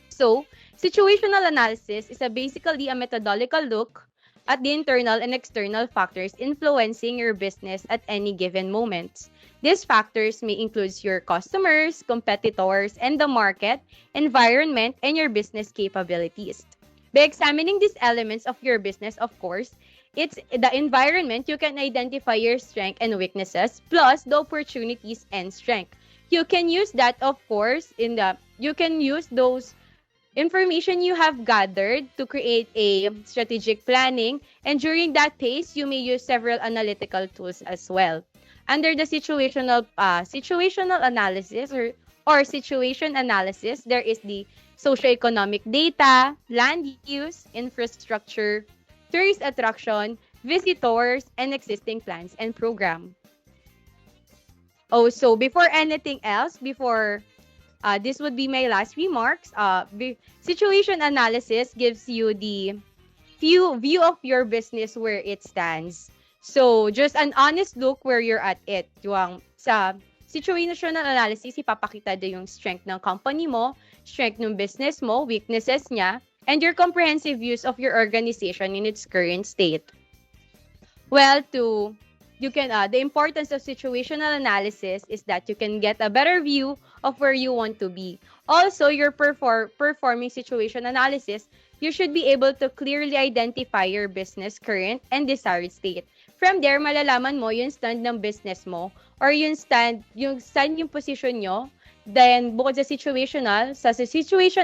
Speaker 4: So, situational analysis is basically a methodological look at the internal and external factors influencing your business at any given moment. These factors may include your customers, competitors, and the market, environment, and your business capabilities. By examining these elements of your business, of course, it's the environment, you can identify your strengths and weaknesses, plus the opportunities and strength. You can use that, of course, you can use those information you have gathered to create a strategic planning, and during that phase, you may use several analytical tools as well. Under the situational analysis or situation analysis, there is the socioeconomic data, land use, infrastructure, tourist attraction, visitors, and existing plans and program. Oh, so before anything else, this would be my last remarks. Situation analysis gives you the view of your business where it stands. So, just an honest look where you're at it. Sa situational analysis, ipapakita din yung strength ng company mo, strength ng business mo, weaknesses niya, and your comprehensive views of your organization in its current state. Well, the importance of situational analysis is that you can get a better view of where you want to be. Also, your performing situation analysis, you should be able to clearly identify your business current and desired state. From there, malalaman mo yung stand ng business mo or yung stand yung position nyo. Then, bukod sa situation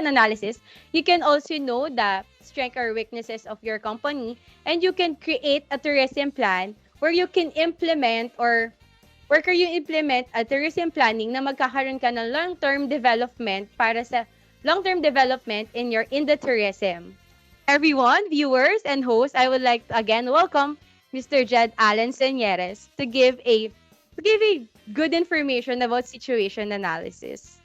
Speaker 4: analysis, you can also know the strength or weaknesses of your company, and you can create a tourism plan where you can implement a tourism planning na magkakaroon ka ng long-term development para sa long-term development in the tourism. Everyone, viewers and hosts, I would like to again welcome Mr. Jed Allen Senyeres to give a good information about situation analysis.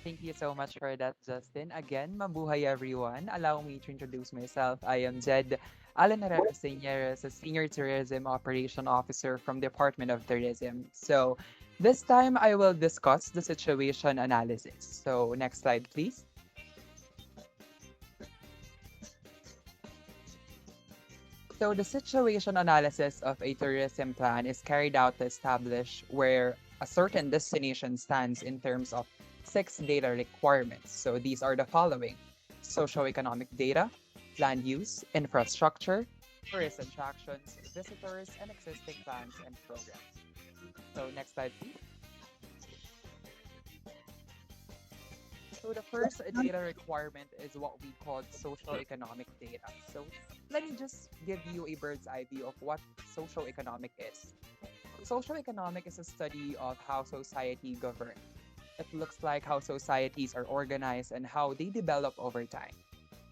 Speaker 5: Thank you so much for that, Justin. Again, mabuhay everyone. Allow me to introduce myself. I am Jed Alan Herrera Senyeres, a Senior Tourism Operation Officer from Department of Tourism. So, this time I will discuss the situation analysis. So, next slide, please. So, the situation analysis of a tourism plan is carried out to establish where a certain destination stands in terms of 6 data requirements. So, these are the following: socioeconomic data, land use, infrastructure, tourist attractions, visitors, and existing plans and programs. So, next slide, please. So the first data requirement is what we call socioeconomic data. So let me just give you a bird's eye view of what socioeconomic is. Socioeconomic is a study of how society governs. It looks like how societies are organized and how they develop over time.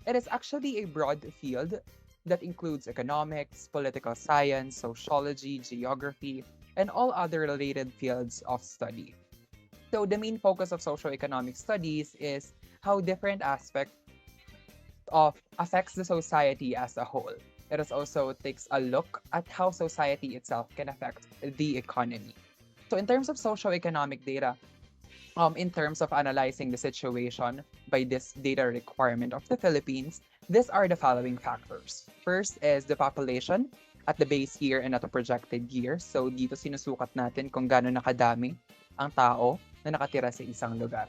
Speaker 5: It is actually a broad field that includes economics, political science, sociology, geography, and all other related fields of study. So the main focus of socioeconomic studies is how different aspects of affects the society as a whole. It is also takes a look at how society itself can affect the economy. So in terms of socioeconomic data, in terms of analyzing the situation by this data requirement of the Philippines, these are the following factors. First is the population at the base year and at the projected year. So dito sinusukat natin kung gaano nakadami ang tao na nakatira sa isang lugar.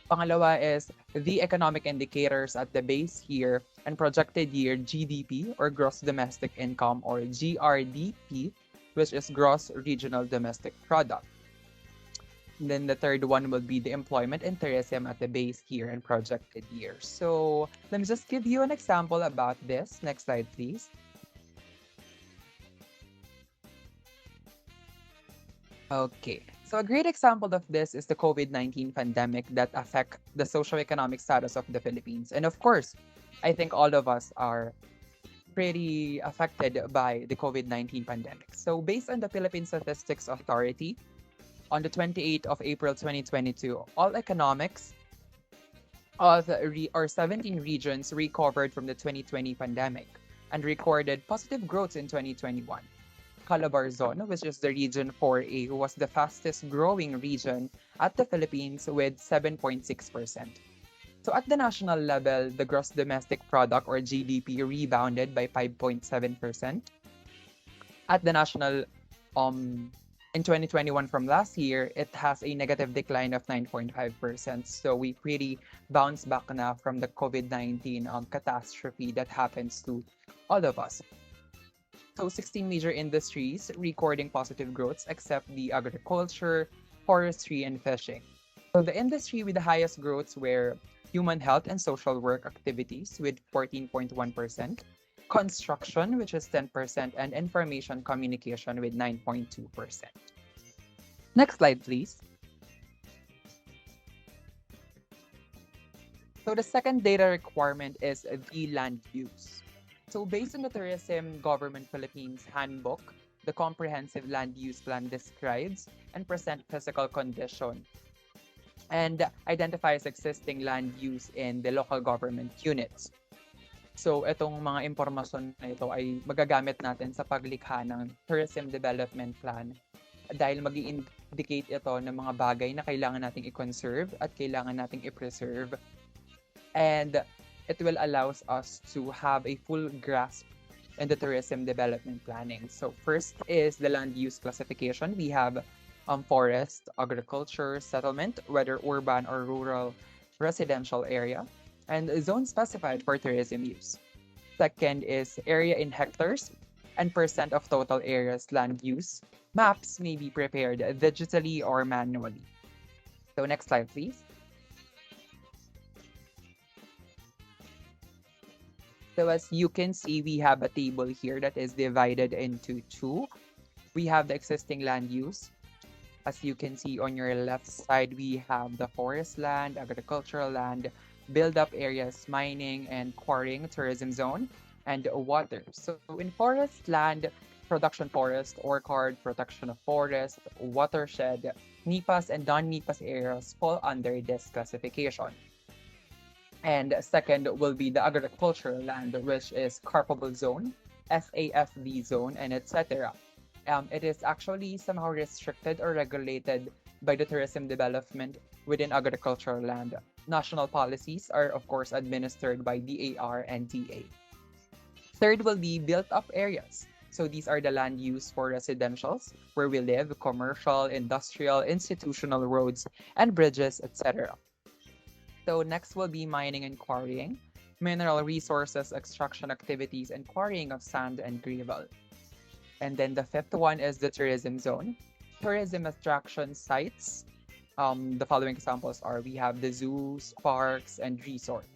Speaker 5: Pangalawa is the economic indicators at the base year and projected year GDP or gross domestic income or GRDP, which is gross regional domestic product. And then the third one will be the employment and tourism at the base year and projected year. So let me just give you an example about this. Next slide, please. Okay, so a great example of this is the COVID-19 pandemic that affect the socioeconomic status of the Philippines. And of course, I think all of us are pretty affected by the COVID-19 pandemic. So based on the Philippine Statistics Authority, on the 28th of April 2022, all economics of 17 regions recovered from the 2020 pandemic and recorded positive growth in 2021. Calabarzon, which is the region 4A, was the fastest growing region at the Philippines with 7.6%. So at the national level, the gross domestic product or GDP rebounded by 5.7%. At the national in 2021 from last year, it has a negative decline of 9.5%. So we pretty bounced back now from the COVID-19 catastrophe that happens to all of us. So 16 major industries recording positive growths except the agriculture, forestry, and fishing. So the industry with the highest growths were human health and social work activities with 14.1%, construction, which is 10%, and information communication with 9.2%. Next slide, please. So the second data requirement is the land use. So based on the Tourism Government Philippines Handbook, the comprehensive land use plan describes and presents physical condition and identifies existing land use in the local government units. So itong mga impormasyon na ito ay magagamit natin sa paglikha ng Tourism Development Plan dahil mag-i-indicate ito ng mga bagay na kailangan nating i-conserve at kailangan nating i-preserve. And it will allow us to have a full grasp in the tourism development planning. So first is the land use classification. We have forest, agriculture, settlement, whether urban or rural residential area, and zone specified for tourism use. Second is area in hectares and percent of total areas land use. Maps may be prepared digitally or manually. So next slide, please. So as you can see, we have a table here that is divided into two. We have the existing land use. As you can see on your left side, we have the forest land, agricultural land, build-up areas, mining and quarrying, tourism zone, and water. So in forest land, production forest, orchard, protection of forest, watershed, NIPAS and non-NIPAS areas fall under this classification. And second will be the agricultural land, which is carpable zone, SAFD zone, and etc. It is actually somehow restricted or regulated by the tourism development within agricultural land. National policies are, of course, administered by DAR and DA. Third will be built up areas. So these are the land used for residentials, where we live, commercial, industrial, institutional roads, and bridges, etc. So next will be mining and quarrying, mineral resources, extraction activities, and quarrying of sand and gravel. And then the fifth one is the tourism zone. Tourism attraction sites. The following examples are we have the zoos, parks, and resorts.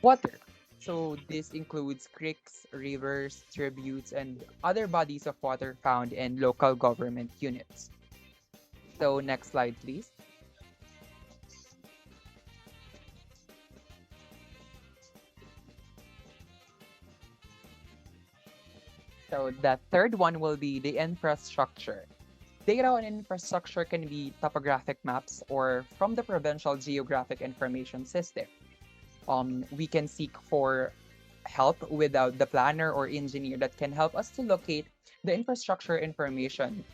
Speaker 5: Water. So this includes creeks, rivers, tributes, and other bodies of water found in local government units. So next slide, please. So the third one will be the infrastructure. Data on infrastructure can be topographic maps or from the provincial geographic information system. We can seek for help without the planner or engineer that can help us to locate the infrastructure information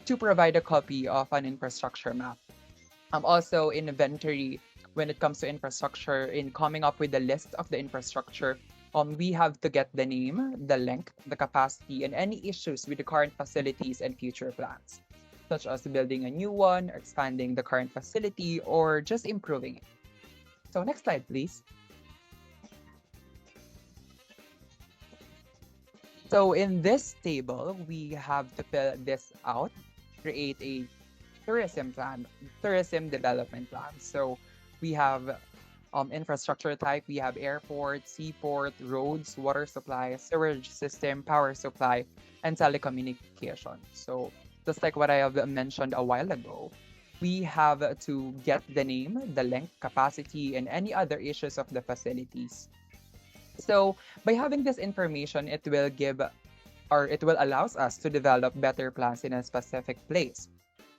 Speaker 5: to provide a copy of an infrastructure map. Also inventory when it comes to infrastructure in coming up with the list of the infrastructure. We have to get the name, the length, the capacity, and any issues with the current facilities and future plans, such as building a new one, expanding the current facility, or just improving it. So next slide, please. So in this table, we have to fill this out, create a tourism plan, tourism development plan. So we have infrastructure type, we have airport, seaport, roads, water supply, sewerage system, power supply, and telecommunication. So just like what I have mentioned a while ago, we have to get the name, the length, capacity, and any other issues of the facilities. So by having this information, it will give or it will allows us to develop better plans in a specific place.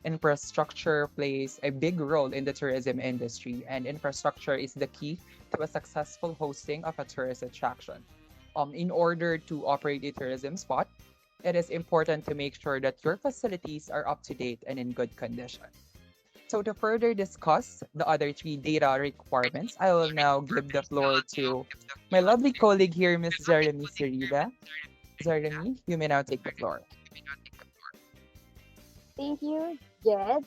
Speaker 5: Infrastructure plays a big role in the tourism industry, and infrastructure is the key to a successful hosting of a tourist attraction. In order to operate a tourism spot, it is important to make sure that your facilities are up to date and in good condition. So to further discuss the other three data requirements, I will now give the floor to my lovely colleague here, Miss Jeremy Cerida. Jeremy, you may now take the floor.
Speaker 6: Thank you, Jed.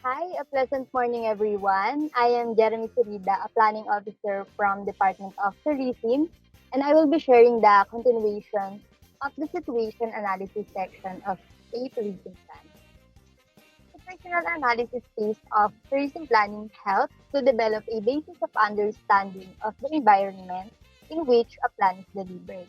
Speaker 6: Hi, a pleasant morning, everyone. I am Jeremy Surida, a planning officer from Department of Tourism, and I will be sharing the continuation of the situation analysis section of a tourism plan. Situational analysis phase of tourism planning helps to develop a basis of understanding of the environment in which a plan is delivered.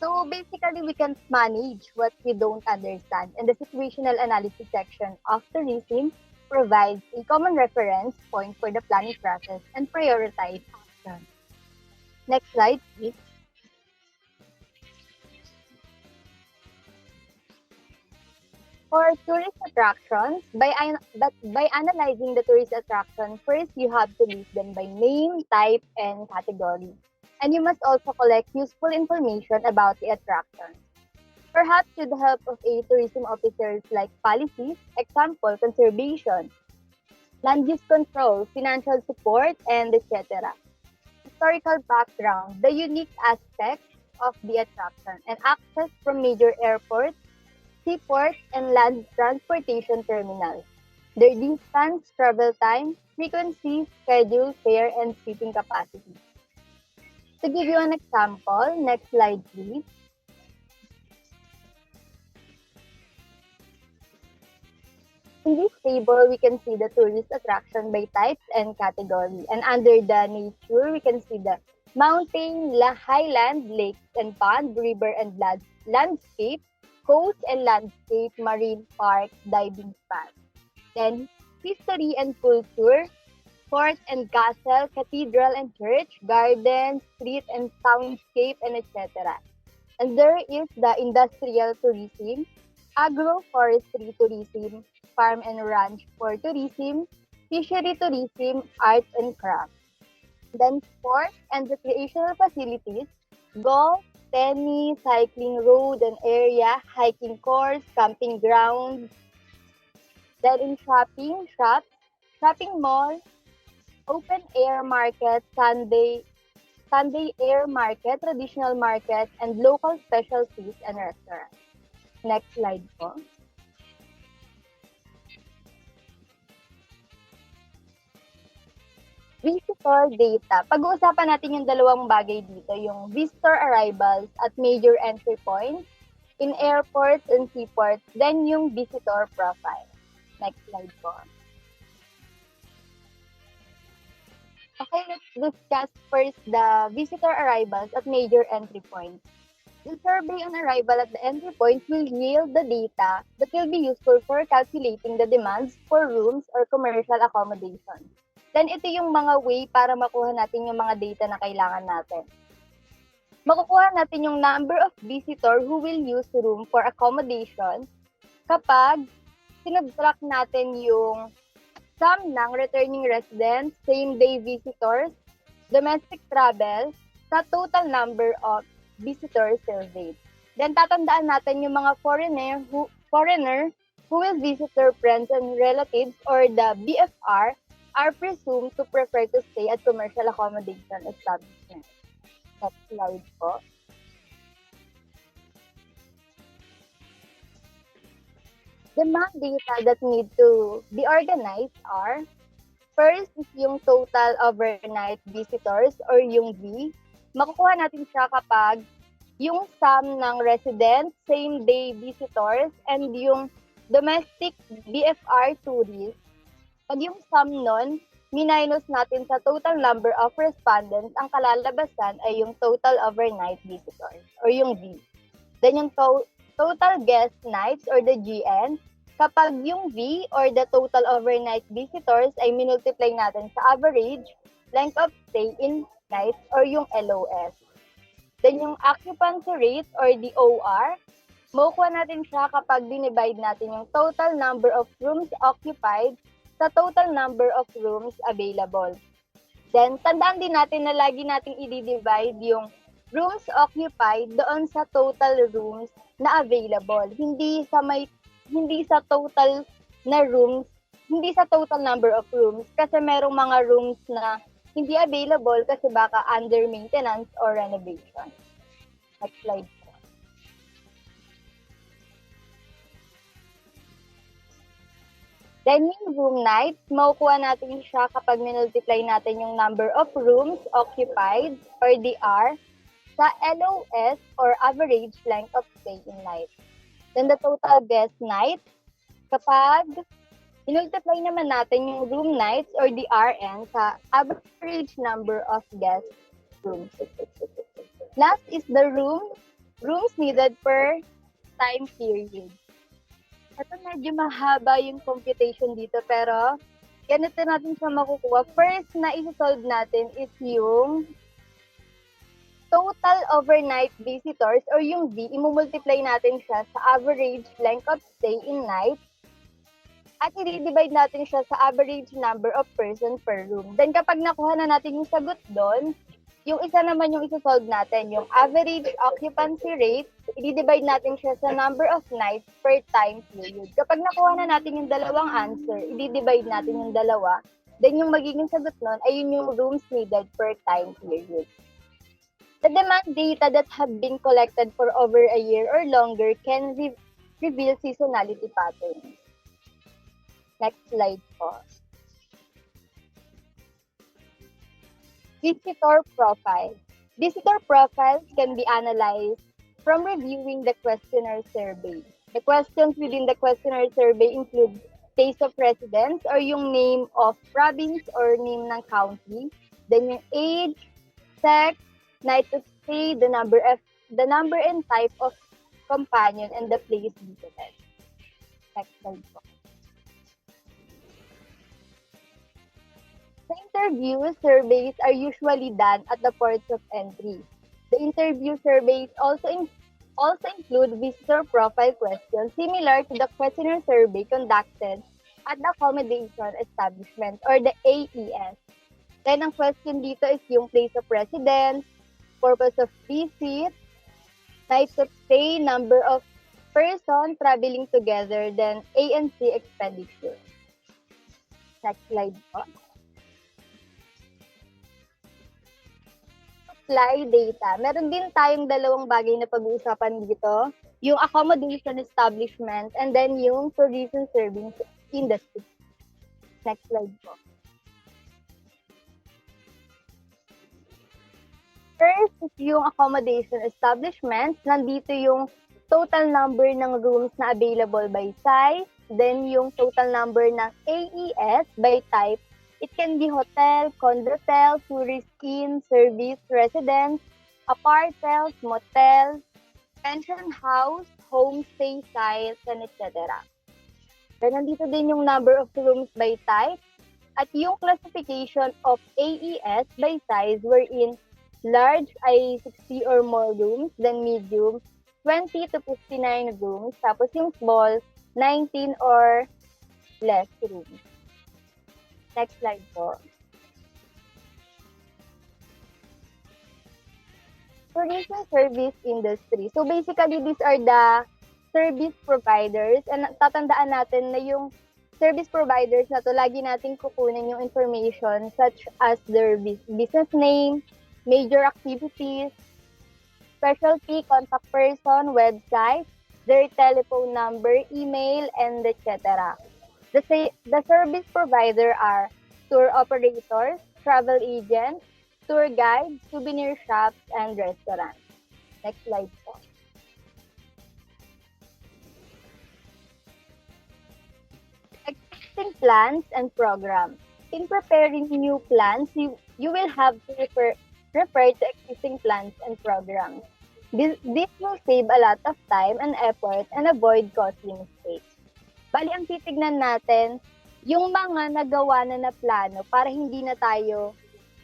Speaker 6: So basically, we can manage what we don't understand, and the situational analysis section of tourism provides a common reference point for the planning process and prioritize action. Next slide, please. For tourist attractions, by analyzing the tourist attraction, first you have to list them by name, type, and category. And you must also collect useful information about the attraction. Perhaps with the help of a tourism officers like policies, example, conservation, land use control, financial support, and etc. Historical background, the unique aspects of the attraction, and access from major airports, seaports, and land transportation terminals. Their distance, travel time, frequency, schedule, fare, and seating capacity. To give you an example, next slide please. In this table, we can see the tourist attraction by types and category. And under the nature, we can see the mountain, highland, lakes and pond, river and landscape, coast and landscape, marine park, diving spot. Then history and culture, fort and castle, cathedral and church, garden, street and soundscape, and etc. And there is the industrial tourism, agroforestry tourism, farm and ranch for tourism, fishery tourism, arts and crafts. Then sports and recreational facilities, golf, tennis, cycling road and area, hiking course, camping ground. Then in shopping mall, open air market, Sunday air market, traditional market, and local specialties and restaurants. Next slide po. Visitor data. Pag-uusapan natin yung dalawang bagay dito, yung visitor arrivals at major entry points in airports and seaports, then yung visitor profile. Next slide po. Okay, let's discuss first the visitor arrivals at major entry points. The survey on arrival at the entry point will yield the data that will be useful for calculating the demands for rooms or commercial accommodation. Then ito yung mga way para makuha natin yung mga data na kailangan natin. Makukuha natin yung number of visitor who will use room for accommodation kapag sinubtract natin yung sum ng returning residents, same-day visitors, domestic travel, sa total number of visitors surveyed. Then tatandaan natin yung mga foreigner who will visit their friends and relatives or the BFR are presumed to prefer to stay at commercial accommodation establishments. Next slide po. The mga data that need to be organized are, first is yung total overnight visitors or yung V. Makukuha natin siya kapag yung sum ng residents, same-day visitors, and yung domestic BFR tourists. Pag yung sum nun, minus natin sa total number of respondents, ang kalalabasan ay yung total overnight visitors or yung V. Then yung total guest nights or the GN, kapag yung V or the total overnight visitors ay minultiply natin sa average length of stay in nights or yung LOS. Then yung occupancy rate or the OR, makukuha natin siya kapag dinivide natin yung total number of rooms occupied sa total number of rooms available. Then, tandaan din natin na lagi nating i-divide yung rooms occupied doon sa total rooms na available. Hindi sa total na rooms, hindi sa total number of rooms kasi merong mga rooms na hindi available kasi baka under maintenance or renovation. Next slide. Then yung room nights, makukuha natin siya kapag minultiply natin yung number of rooms occupied or DR sa LOS or average length of stay in night. Then the total guest nights, kapag minultiply naman natin yung room nights or DRN sa average number of guest rooms. Last is the rooms needed per time period. Ito medyo mahaba yung computation dito pero ganito natin siya makukuha. First na i-solve natin is yung total overnight visitors or yung V, imumultiply natin siya sa average length of stay in night at i-divide natin siya sa average number of person per room. Then kapag nakuha na natin yung sagot doon, yung isa naman yung isa-solve natin, yung average occupancy rate, i-divide natin siya sa number of nights per time period. Kapag nakuha na natin yung dalawang answer, i-divide natin yung dalawa, then yung magiging sagot nun ay yung rooms needed per time period. The demand data that have been collected for over a year or longer can reveal seasonality patterns. Next slide po. Visitor profile. Visitor profiles can be analyzed from reviewing the questionnaire survey. The questions within the questionnaire survey include place of residence or yung name of province or name ng county, then yung age, sex, night of stay, the number and type of companion, and the place visited. Next slide po. Sa interviews, surveys are usually done at the ports of entry. The interview surveys also include visitor profile questions similar to the questionnaire survey conducted at the accommodation establishment or the AES. Then, ang question dito is yung place of residence, purpose of visit, types of stay, number of person traveling together, then ANC expenditure. Next slide po. Supply data. Meron din tayong dalawang bagay na pag-uusapan dito. Yung accommodation establishment and then yung tourism serving industry. Next slide po. First is yung accommodation establishments. Nandito yung total number ng rooms na available by size. Then yung total number ng AES by type. It can be hotel, condotel, tourist inn, service, residence, apartels, motel, pension house, homestay sites, and etc. Then nandito din yung number of rooms by type at yung classification of AES by size wherein large ay 60 or more rooms, then medium 20 to 59 rooms, tapos yung small 19 or less rooms. Next slide po. Tourism service industry. So basically, these are the service providers. And tatandaan natin na yung service providers na to, lagi natin kukunin yung information such as their business name, major activities, specialty, contact person, website, their telephone number, email, and etc. The service provider are tour operators, travel agents, tour guides, souvenir shops, and restaurants. Next slide po. Existing plans and programs. In preparing new plans, you will have to refer to existing plans and programs. This will save a lot of time and effort and avoid costly mistakes. Bali, ang titignan natin, yung mga nagawa na plano para hindi na tayo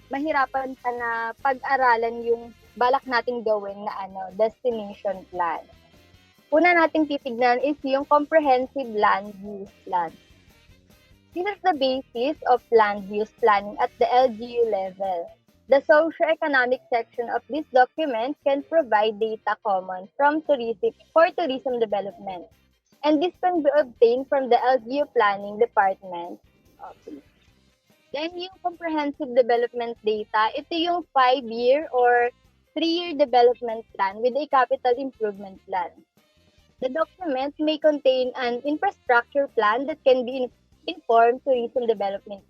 Speaker 6: mahirapan pa na pag-aralan yung balak nating gawin na destination plan. Una nating titignan is yung comprehensive land use plan. This is the basis of land use planning at the LGU level. The socio-economic section of this document can provide data common for tourism development. And this can be obtained from the LGU Planning Department Office. Then yung comprehensive development data, ito yung 5-year or 3-year development plan with a capital improvement plan. The document may contain an infrastructure plan that can be informed tourism development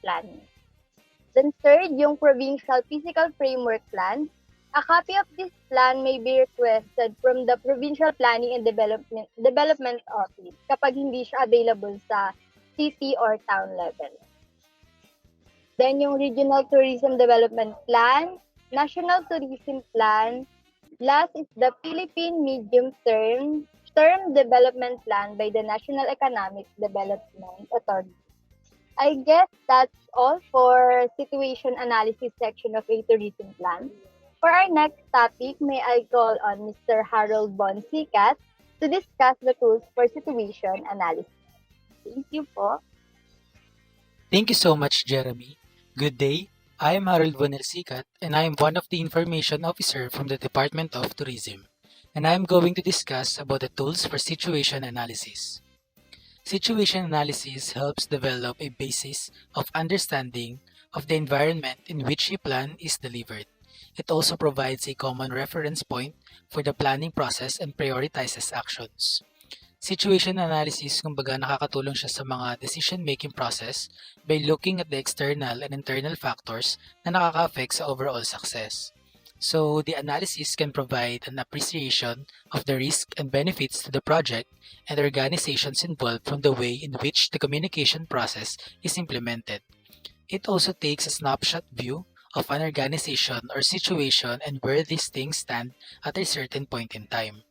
Speaker 6: planning. Then third, yung provincial physical framework plan. A copy of this plan may be requested from the Provincial Planning and Development Office kapag hindi siya available sa city or town level. Then yung Regional Tourism Development Plan, National Tourism Plan, last is the Philippine Medium Term Development Plan by the National Economic Development Authority. I guess that's all for situation analysis section of a tourism plan. For our next topic, may I call on Mr. Harold Bonsicat to discuss the tools for situation analysis. Thank you po.
Speaker 7: Thank you so much, Jeremy. Good day. I am Harold Bonsicat, and I am one of the information officer from the Department of Tourism. And I am going to discuss about the tools for situation analysis. Situation analysis helps develop a basis of understanding of the environment in which a plan is delivered. It also provides a common reference point for the planning process and prioritizes actions. Situation analysis, kumbaga nakakatulong siya sa mga decision-making process by looking at the external and internal factors na nakaka-affect sa overall success. So, the analysis can provide an appreciation of the risk and benefits to the project and the organizations involved from the way in which the communication process is implemented. It also takes a snapshot view of an organization or situation and where these things stand at a certain point in time.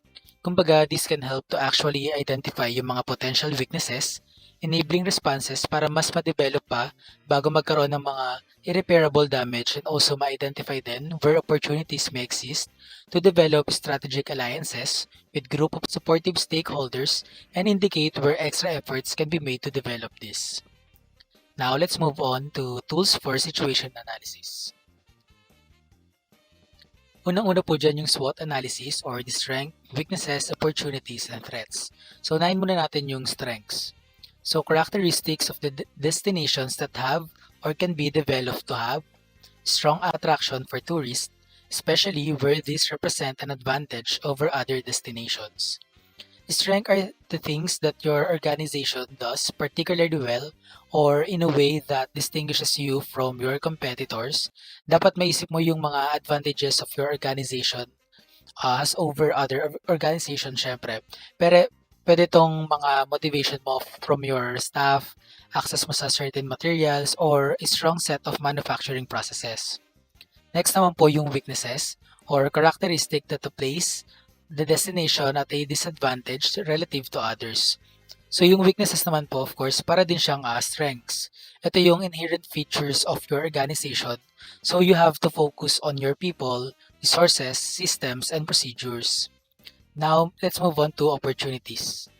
Speaker 7: Kumbaga, this can help to actually identify yung mga potential weaknesses, enabling responses para mas ma-develop pa bago magkaroon ng mga irreparable damage, and also ma-identify din where opportunities may exist to develop strategic alliances with group of supportive stakeholders and indicate where extra efforts can be made to develop this. Now, let's move on to tools for situation analysis. Unang-una po dyan yung SWOT analysis or the strength, weaknesses, opportunities, and threats. So, unahin muna natin yung strengths. So, characteristics of the destinations that have or can be developed to have strong attraction for tourists, especially where these represent an advantage over other destinations. Strength are the things that your organization does particularly well or in a way that distinguishes you from your competitors. Dapat maisip mo yung mga advantages of your organization as over other organizations, syempre. Pero pwede itong mga motivation mo from your staff, access mo sa certain materials, or a strong set of manufacturing processes. Next naman po yung weaknesses or characteristic that place the destination at a disadvantage relative to others. So yung weaknesses naman po, of course, para din siyang strengths. Ito yung inherent features of your organization. So you have to focus on your people, resources, systems, and procedures. Now, let's move on to opportunities.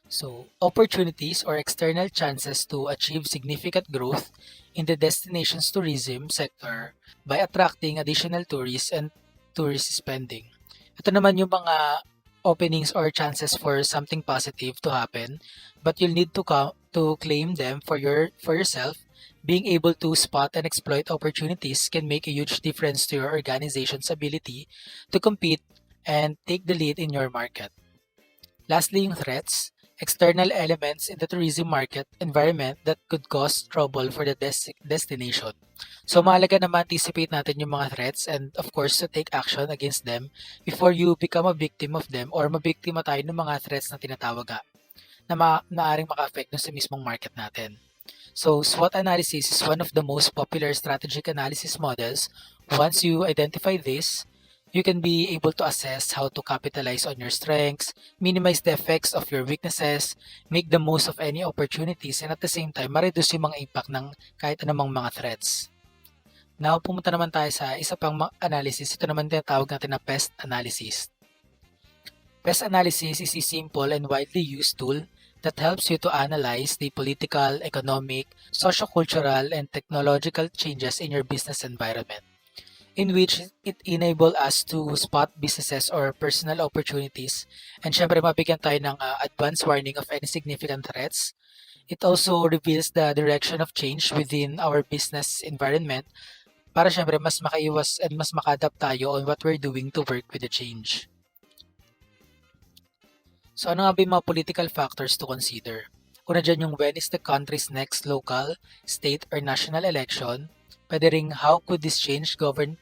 Speaker 7: So, opportunities or external chances to achieve significant growth in the destination's tourism sector by attracting additional tourists and tourist spending. Ito naman yung mga openings or chances for something positive to happen, but you'll need to claim them for yourself. Being able to spot and exploit opportunities can make a huge difference to your organization's ability to compete and take the lead in your market. Lastly, yung threats, external elements in the tourism market environment that could cause trouble for the destination. So mahalaga na ma-anticipate natin yung mga threats and of course to take action against them before you become a victim of them or mabiktima tayo ng mga threats na tinatawag na maaring maka-affect sa mismong market natin. So SWOT analysis is one of the most popular strategic analysis models. Once you identify this, you can be able to assess how to capitalize on your strengths, minimize the effects of your weaknesses, make the most of any opportunities, and at the same time, ma-reduce yung mga impact ng kahit anumang mga threats. Now, pumunta naman tayo sa isa pang analysis. Ito naman tinatawag natin na PEST analysis. PEST analysis is a simple and widely used tool that helps you to analyze the political, economic, socio-cultural, and technological changes in your business environment, in which it enable us to spot businesses or personal opportunities and syempre mabigyan tayo ng advance warning of any significant threats. It also reveals the direction of change within our business environment para syempre mas makaiwas and mas maka-adapt tayo on what we're doing to work with the change. So ano nga ba yung mga political factors to consider? Una dyan yung when is the country's next local, state, or national election. Pwede ring how could this change government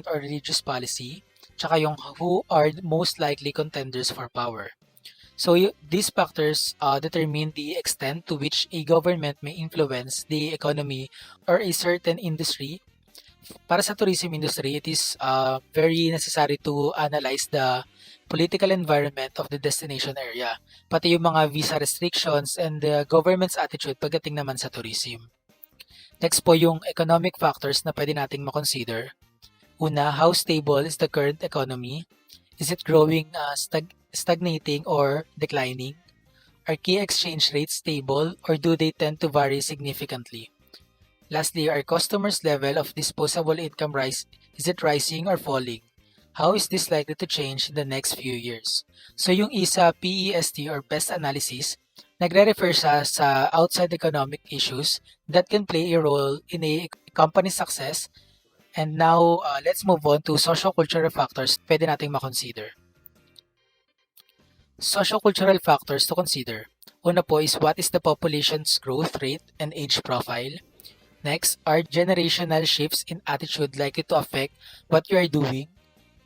Speaker 7: or religious policy. Tsaka yung who are most likely contenders for power. So these factors determine the extent to which a government may influence the economy or a certain industry. Para sa tourism industry, it is very necessary to analyze the political environment of the destination area, pati yung mga visa restrictions and the government's attitude pagdating naman sa tourism. Next po yung economic factors na pwede nating makonsider. Una, how stable is the current economy? Is it growing, stagnating, or declining? Are key exchange rates stable or do they tend to vary significantly? Lastly, are customers' level of disposable income is it rising or falling? How is this likely to change in the next few years? So yung isa PEST or PEST analysis, nagre-refer siya sa outside economic issues that can play a role in a company's success. And now, let's move on to socio-cultural factors pwede nating makonsider. Sociocultural factors to consider. Una po is what is the population's growth rate and age profile? Next, are generational shifts in attitude likely to affect what you are doing?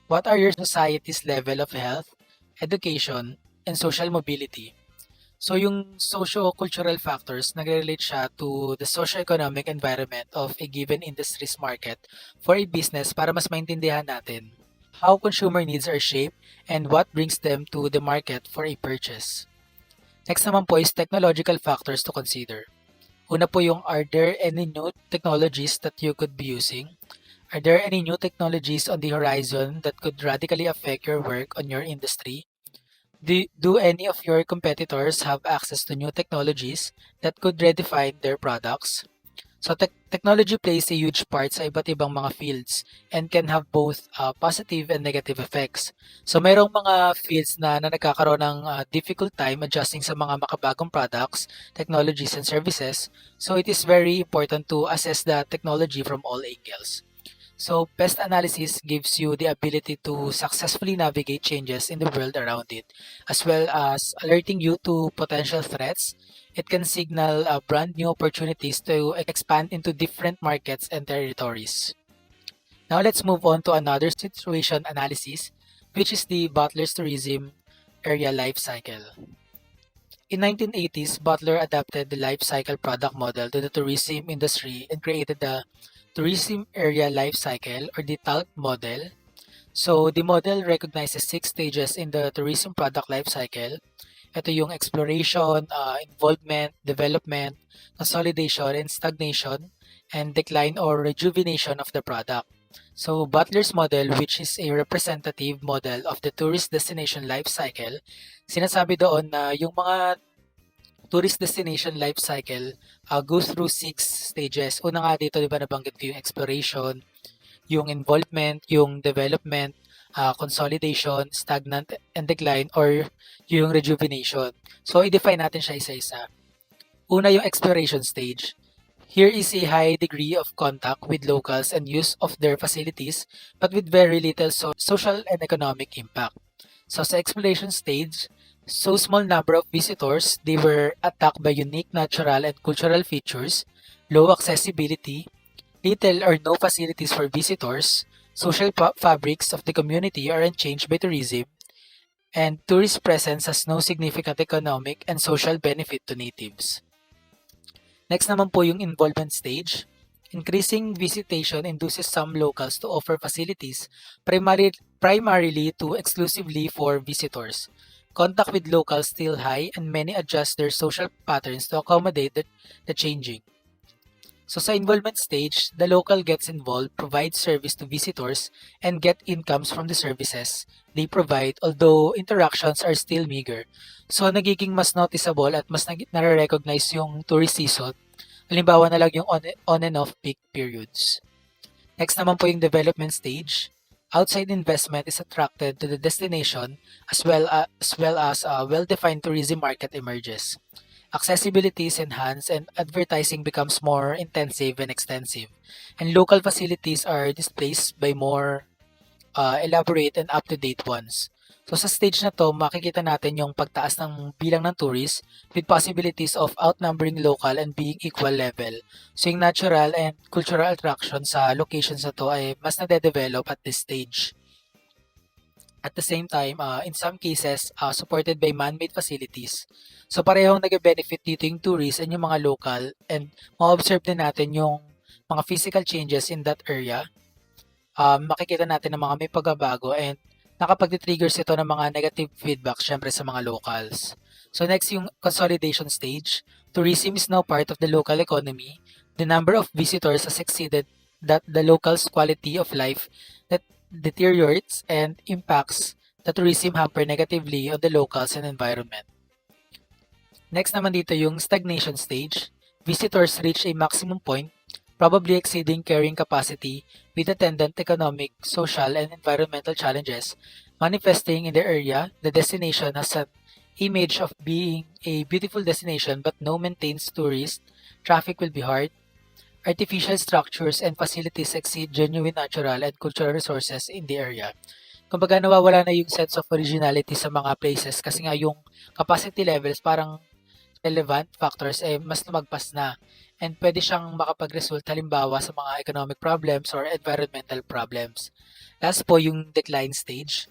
Speaker 7: What are your society's level of health, education, and social mobility? So yung socio-cultural factors, nagre-relate siya to the socio-economic environment of a given industry's market for a business para mas maintindihan natin how consumer needs are shaped and what brings them to the market for a purchase. Next naman po is technological factors to consider. Una po yung, are there any new technologies that you could be using? Are there any new technologies on the horizon that could radically affect your work on your industry? Do any of your competitors have access to new technologies that could redefine their products? So technology plays a huge part sa iba't ibang mga fields and can have both positive and negative effects. So mayroong mga fields na nagkakaroon ng difficult time adjusting sa mga makabagong products, technologies, and services. So it is very important to assess the technology from all angles. So pest analysis gives you the ability to successfully navigate changes in the world around it, as well as alerting you to potential threats. It can signal brand new opportunities to expand into different markets and territories. Now let's move on to another situation analysis, which is the Butler's tourism area life cycle. In 1980s, Butler adapted the life cycle product model to the tourism industry and created the Tourism Area Life Cycle or the TALC model. So the model recognizes 6 stages in the tourism product life cycle. Ito yung exploration, involvement, development, consolidation, and stagnation, and decline or rejuvenation of the product. So Butler's model, which is a representative model of the tourist destination life cycle, sinasabi doon na yung mga tourist destination life cycle goes through 6 stages. Una nga dito, di ba nabanggit ko yung exploration, yung involvement, yung development, consolidation, stagnant and decline, or yung rejuvenation. So, i-define natin siya isa-isa. Una yung exploration stage. Here is a high degree of contact with locals and use of their facilities, but with very little social and economic impact. So, sa exploration stage, so small number of visitors, they were attacked by unique natural and cultural features, low accessibility, little or no facilities for visitors, social fabrics of the community are unchanged by tourism, and tourist presence has no significant economic and social benefit to natives. Next naman po yung involvement stage. Increasing visitation induces some locals to offer facilities primarily to exclusively for visitors. Contact with locals still high and many adjust their social patterns to accommodate the changing. So sa involvement stage, the local gets involved, provides service to visitors, and get incomes from the services they provide, although interactions are still meager. So nagiging mas noticeable at mas nare-recognize yung tourist season. Halimbawa na lang yung on and off peak periods. Next naman po yung development stage. Outside investment is attracted to the destination as well as a well-defined tourism market emerges. Accessibility is enhanced and advertising becomes more intensive and extensive. And local facilities are displaced by more elaborate and up-to-date ones. So sa stage na to, makikita natin yung pagtaas ng bilang ng tourists with possibilities of outnumbering local and being equal level. So yung natural and cultural attraction sa locations na to ay mas nade-develop at this stage. At the same time, in some cases, supported by man-made facilities. So parehong nag-benefit dito yung tourists and yung mga local, and ma-observe din natin yung mga physical changes in that area. Makikita natin na mga may pagbabago and nakapag-triggers ito ng mga negative feedback syempre sa mga locals. So next yung consolidation stage. Tourism is now part of the local economy. The number of visitors has exceeded that the locals' quality of life that deteriorates and impacts the tourism hamper negatively on the locals and environment. Next naman dito yung stagnation stage. Visitors reach a maximum point, probably exceeding carrying capacity with attendant economic, social, and environmental challenges manifesting in the area. The destination has an image of being a beautiful destination but no maintains tourist. Traffic will be hard. Artificial structures and facilities exceed genuine natural and cultural resources in the area. Kumbaga nawawala na yung sense of originality sa mga places kasi nga yung capacity levels parang relevant factors mas lumagpas na and pwede siyang makapag-result halimbawa sa mga economic problems or environmental problems. Last po yung decline stage.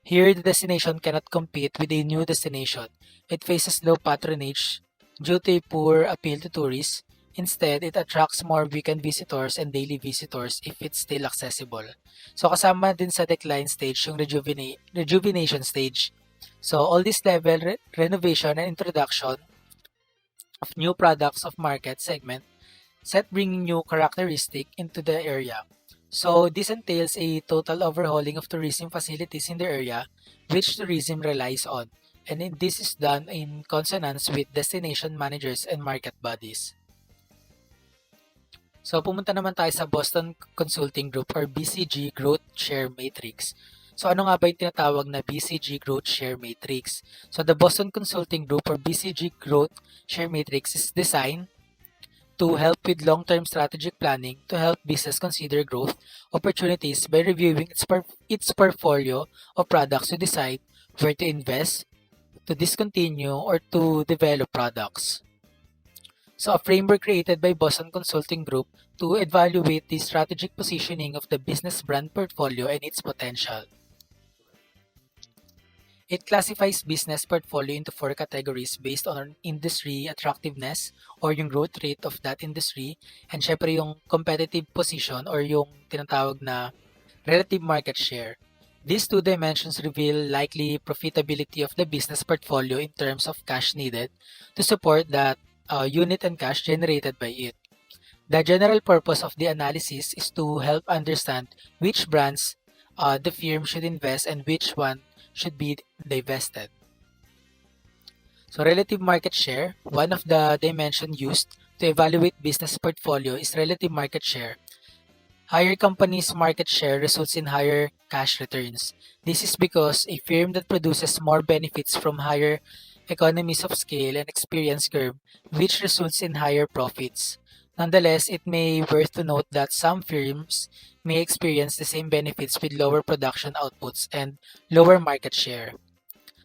Speaker 7: Here, the destination cannot compete with a new destination. It faces low patronage due to a poor appeal to tourists. Instead, it attracts more weekend visitors and daily visitors if it's still accessible. So kasama din sa decline stage yung rejuvenation stage. So all this level, renovation and introduction of new products of market segment set bringing new characteristic into the area. So this entails a total overhauling of tourism facilities in the area which tourism relies on. And this is done in consonance with destination managers and market bodies. So pumunta naman tayo sa Boston Consulting Group or BCG Growth Share Matrix. So ano nga ba yung tinatawag na BCG Growth Share Matrix? So the Boston Consulting Group or BCG Growth Share Matrix is designed to help with long-term strategic planning to help business consider growth opportunities by reviewing its portfolio of products to decide where to invest, to discontinue, or to develop products. So a framework created by Boston Consulting Group to evaluate the strategic positioning of the business brand portfolio and its potential. It classifies business portfolio into 4 categories based on industry attractiveness or yung growth rate of that industry and syempre yung competitive position or yung tinatawag na relative market share. These 2 dimensions reveal likely profitability of the business portfolio in terms of cash needed to support that unit and cash generated by it. The general purpose of the analysis is to help understand which brands the firm should invest and which one should be divested. So relative market share, one of the dimensions used to evaluate business portfolio is relative market share. Higher companies' market share results in higher cash returns. This is because a firm that produces more benefits from higher economies of scale and experience curve, which results in higher profits. Nonetheless, it may be worth to note that some firms may experience the same benefits with lower production outputs and lower market share.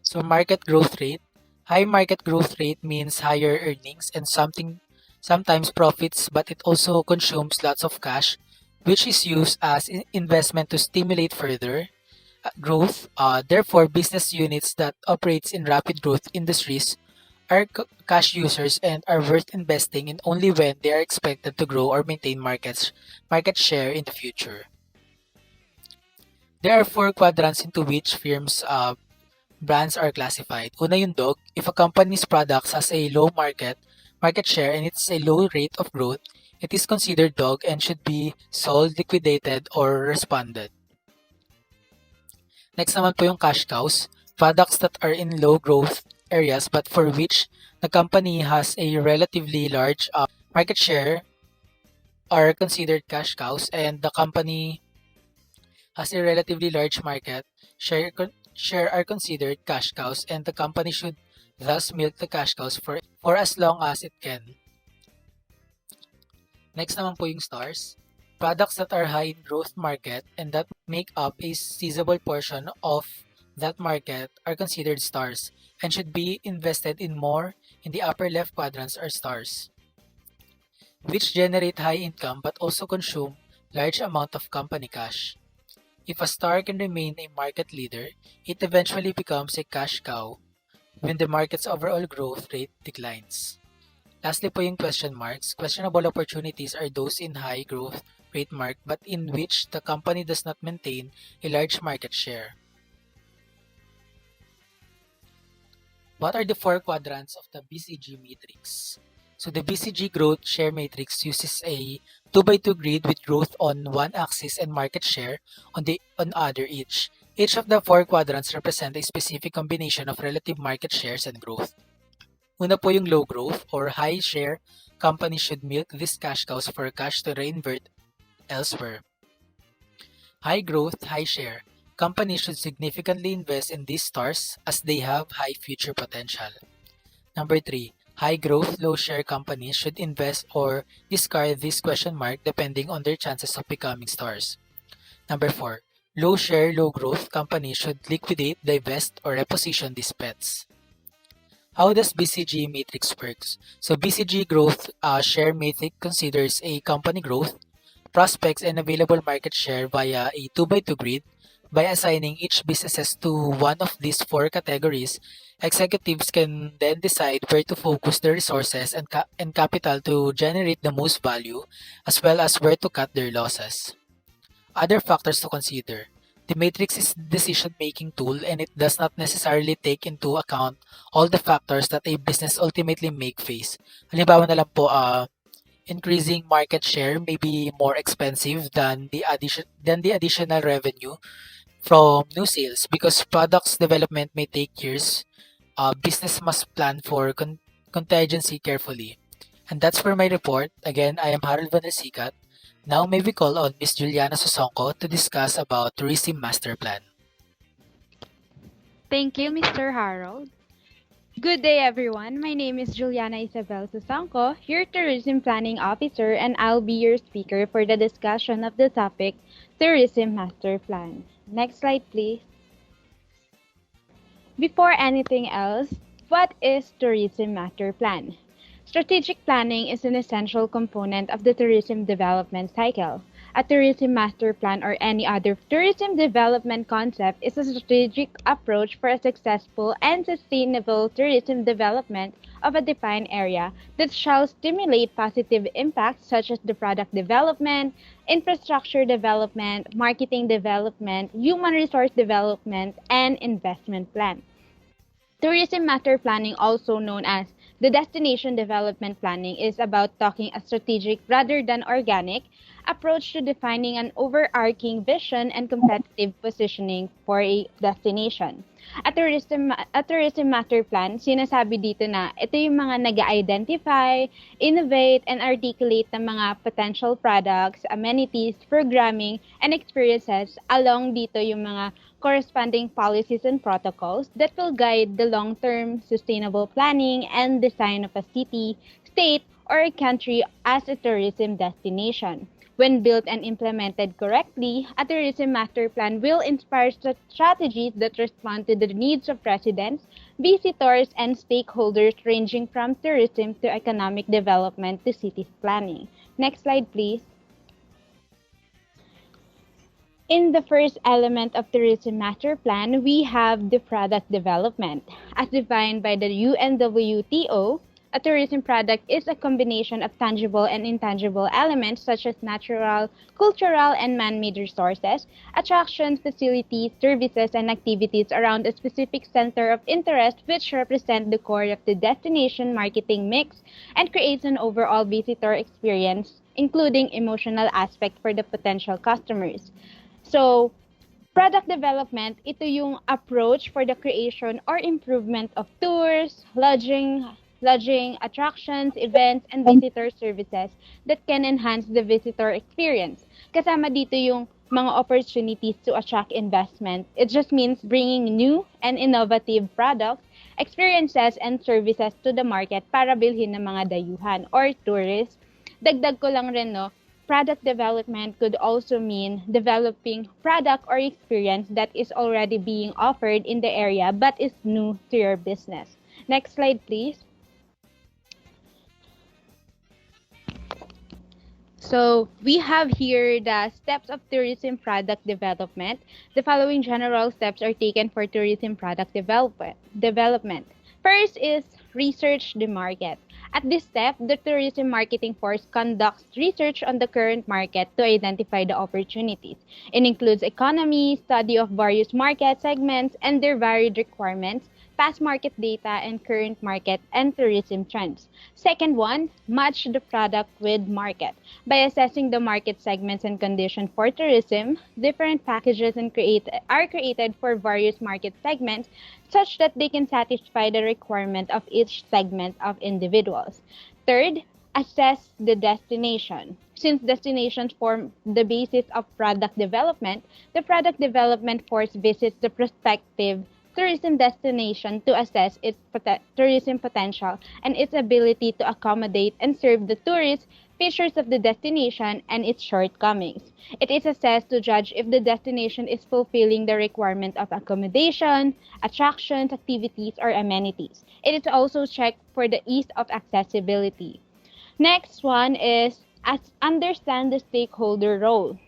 Speaker 7: So market growth rate. High market growth rate means higher earnings and sometimes profits, but it also consumes lots of cash, which is used as investment to stimulate further growth. Therefore, business units that operates in rapid growth industries are cash users and are worth investing in only when they are expected to grow or maintain market share in the future. There are 4 quadrants into which firms' brands are classified. Una yung dog. If a company's products has a low market share and it's a low rate of growth, it is considered dog and should be sold, liquidated, or responded. Next naman po yung cash cows. Products that are in low growth areas but for which the company has a relatively large market share are considered cash cows, and the company has a relatively large market share are considered cash cows, and the company should thus milk the cash cows for as long as it can. Next naman po yung stars. Products that are high in growth market and that make up a sizable portion of that market are considered stars and should be invested in more in the upper left quadrants are stars, which generate high income but also consume large amount of company cash. If a star can remain a market leader, it eventually becomes a cash cow when the market's overall growth rate declines. Lastly po yung question marks. Questionable opportunities are those in high growth rate mark but in which the company does not maintain a large market share. What are the 4 quadrants of the BCG matrix? So the BCG growth share matrix uses a 2x2 grid with growth on one axis and market share on other each. Each of the 4 quadrants represent a specific combination of relative market shares and growth. Una po yung low growth or high share, companies should milk these cash cows for cash to reinvert elsewhere. High growth, high share, companies should significantly invest in these stars as they have high future potential. Number 3, high growth, low share companies should invest or discard this question mark depending on their chances of becoming stars. Number 4, Low share, low growth companies should liquidate, divest, or reposition these bets. How does BCG matrix works? So BCG growth share matrix considers a company growth, prospects, and available market share via a 2 by 2 grid. By assigning each businesses to one of these four categories, executives can then decide where to focus their resources and capital to generate the most value, as well as where to cut their losses. Other factors to consider. The matrix is a decision-making tool and it does not necessarily take into account all the factors that a business ultimately make face. Halimbawa na lang po, increasing market share may be more expensive than the additional revenue from new sales because products development may take years. Business must plan for contingency carefully. And that's for my report. Again, I am Harold Vanasikat. Now may we call on Miss Juliana Sosonko to discuss about Tourism Master Plan.
Speaker 8: Thank you, Mr. Harold. Good day, everyone. My name is Juliana Isabel Susanco, your Tourism Planning Officer, and I'll be your speaker for the discussion of the topic Tourism Master Plan. Next slide, please. Before anything else, what is Tourism Master Plan? Strategic planning is an essential component of the tourism development cycle. A tourism master plan or any other tourism development concept is a strategic approach for a successful and sustainable tourism development of a defined area that shall stimulate positive impacts such as the product development, infrastructure development, marketing development, human resource development, and investment plan. Tourism master planning, also known as the destination development planning, is about taking a strategic rather than organic approach to defining an overarching vision and competitive positioning for a destination. A tourism master plan, sinasabi dito na ito yung mga nag-identify, innovate, and articulate ng mga potential products, amenities, programming, and experiences along dito yung mga corresponding policies and protocols that will guide the long-term sustainable planning and design of a city, state, or a country as a tourism destination. When built and implemented correctly, a tourism master plan will inspire strategies that respond to the needs of residents, visitors, and stakeholders ranging from tourism to economic development to city planning. Next slide, please. In the first element of Tourism Master Plan, we have the product development. As defined by the UNWTO, a tourism product is a combination of tangible and intangible elements such as natural, cultural, and man-made resources, attractions, facilities, services, and activities around a specific center of interest which represent the core of the destination marketing mix and creates an overall visitor experience, including emotional aspect for the potential customers. So, product development, ito yung approach for the creation or improvement of tours, lodging, attractions, events, and visitor services that can enhance the visitor experience. Kasama dito yung mga opportunities to attract investment. It just means bringing new and innovative products, experiences, and services to the market para bilhin ng mga dayuhan or tourists. Dagdag ko lang rin, no, product development could also mean developing product or experience that is already being offered in the area but is new to your business. Next slide, please. So we have here the steps of tourism product development. The following general steps are taken for tourism product development. First is research the market. At this step, the tourism marketing force conducts research on the current market to identify the opportunities. It includes economy, study of various market segments and their varied requirements, past market data, and current market and tourism trends. Second one, match the product with market. By assessing the market segments and conditions for tourism, different packages are created for various market segments such that they can satisfy the requirement of each segment of individuals. Third, assess the destination. Since destinations form the basis of product development, the product development force visits the prospective tourism destination to assess its tourism potential and its ability to accommodate and serve the tourists, features of the destination, and its shortcomings. It is assessed to judge if the destination is fulfilling the requirement of accommodation, attractions, activities, or amenities. It is also checked for the ease of accessibility. Next one is understand the stakeholder role.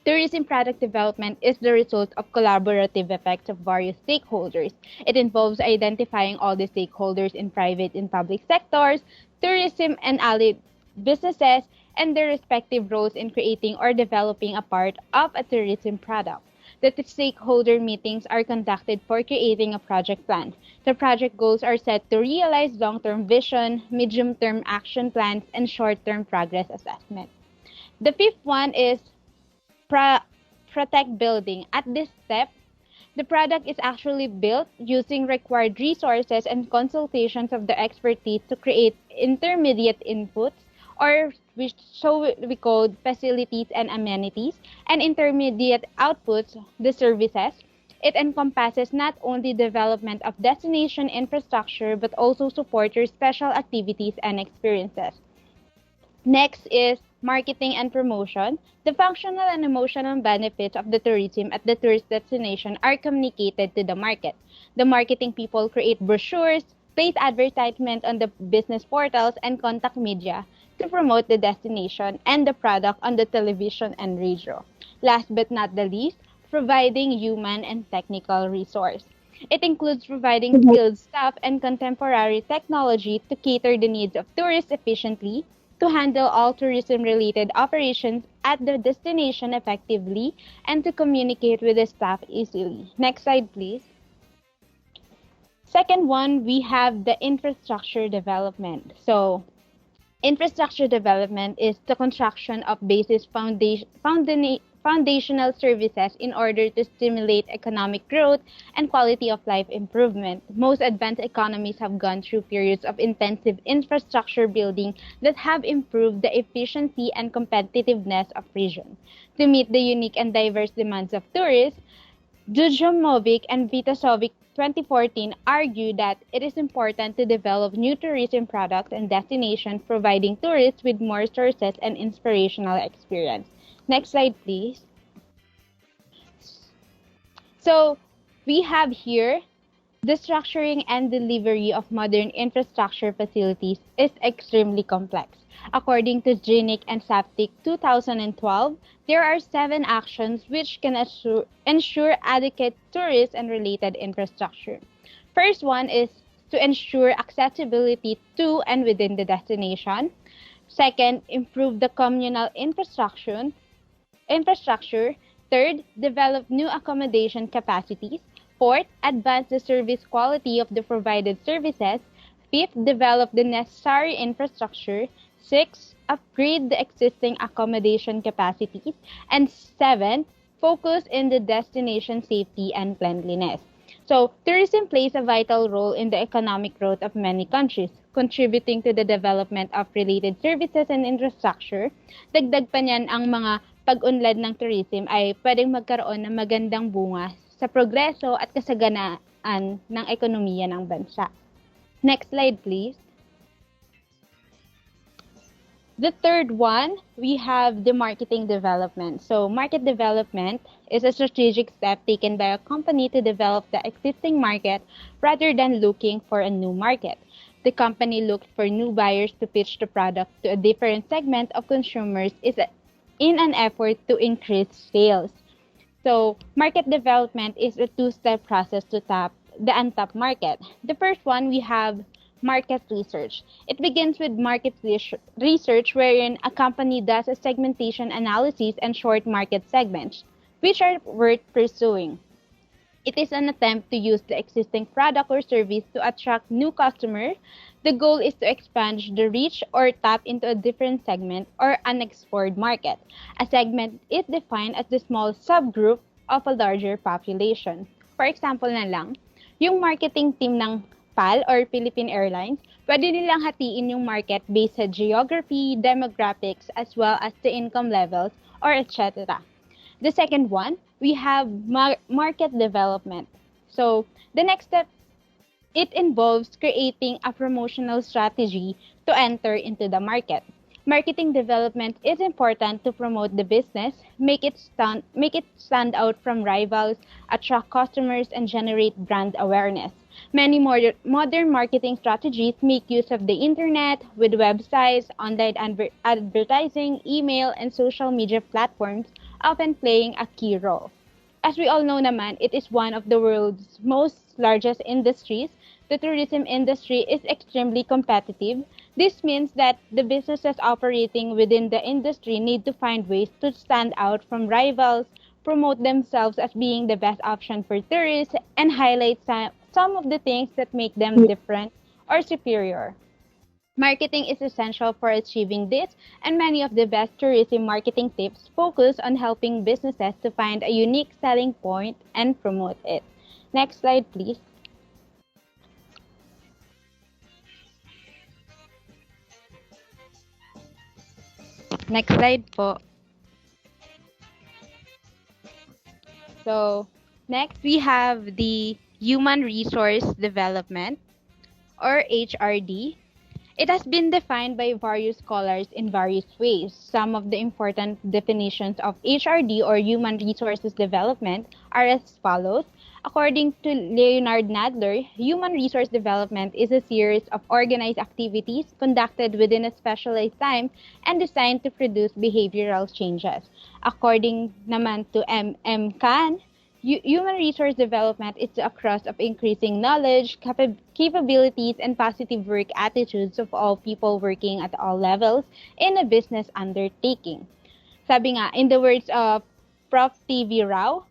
Speaker 8: Tourism product development is the result of collaborative effects of various stakeholders. It involves identifying all the stakeholders in private and public sectors, tourism and allied businesses, and their respective roles in creating or developing a part of a tourism product. The stakeholder meetings are conducted for creating a project plan. The project goals are set to realize long-term vision, medium-term action plans, and short-term progress assessment. The fifth one is protect building. At this step, the product is actually built using required resources and consultations of the expertise to create intermediate inputs, or which so we call facilities and amenities, and intermediate outputs, the services. It encompasses not only development of destination infrastructure but also support your special activities and experiences. Next is marketing and promotion. The functional and emotional benefits of the tourism at the tourist destination are communicated to the market. The marketing people create brochures, place advertisement on the business portals, and contact media to promote the destination and the product on the television and radio. Last but not the least, providing human and technical resource. It includes providing skilled staff and contemporary technology to cater the needs of tourists efficiently, to handle all tourism-related operations at the destination effectively, and to communicate with the staff easily. Next slide, please. Second one, we have the infrastructure development. So, infrastructure development is the construction of basis foundational services in order to stimulate economic growth and quality of life improvement. Most advanced economies have gone through periods of intensive infrastructure building that have improved the efficiency and competitiveness of regions. To meet the unique and diverse demands of tourists, Dujmovic and Vitasovic 2014 argue that it is important to develop new tourism products and destinations providing tourists with more sources and inspirational experience. Next slide, please. So we have here the structuring and delivery of modern infrastructure facilities is extremely complex. According to Zinic and Saptic 2012, there are 7 actions which can ensure adequate tourist and related infrastructure. First one is to ensure accessibility to and within the destination. Second, improve the communal infrastructure. Third, develop new accommodation capacities. Fourth, advance the service quality of the provided services. Fifth, develop the necessary infrastructure. Sixth, upgrade the existing accommodation capacities. And seventh, focus in the destination safety and cleanliness. So, tourism plays a vital role in the economic growth of many countries, contributing to the development of related services and infrastructure. Dagdag pa niyan ang mga pag-unlad ng tourism ay pwedeng magkaroon ng magandang bunga sa progreso at kasaganaan ng ekonomiya ng bansa. Next slide, please. The third one, we have the marketing development. So, market development is a strategic step taken by a company to develop the existing market rather than looking for a new market. The company looked for new buyers to pitch the product to a different segment of consumers in an effort to increase sales. So, market development is a 2-step process to tap the untapped market. The first one, we have market research. It begins with market research wherein a company does a segmentation analysis and short market segments, which are worth pursuing. It is an attempt to use the existing product or service to attract new customers. The goal is to expand the reach or tap into a different segment or unexplored market. A segment is defined as the small subgroup of a larger population. For example na lang, yung marketing team ng PAL or Philippine Airlines, pwede nilang hatiin yung market based sa geography, demographics, as well as the income levels, or etc. The second one, we have market development. So the next step, it involves creating a promotional strategy to enter into the market. Marketing development is important to promote the business, make it stand out from rivals, attract customers, and generate brand awareness. Many modern marketing strategies make use of the internet with websites, online advertising, email, and social media platforms often playing a key role. As we all know naman, it is one of the world's most largest industries. The tourism industry is extremely competitive. This means that the businesses operating within the industry need to find ways to stand out from rivals, promote themselves as being the best option for tourists, and highlight some of the things that make them different or superior. Marketing is essential for achieving this, and many of the best tourism marketing tips focus on helping businesses to find a unique selling point and promote it. Next slide, please. Next slide po. So, next we have the Human Resource Development or HRD. It has been defined by various scholars in various ways. Some of the important definitions of HRD or Human Resources Development are as follows. According to Leonard Nadler, human resource development is a series of organized activities conducted within a specialized time and designed to produce behavioral changes. According naman to M. Khan, human resource development is a cross of increasing knowledge, capabilities, and positive work attitudes of all people working at all levels in a business undertaking. Sabi nga, in the words of Prof. T.V. Rao,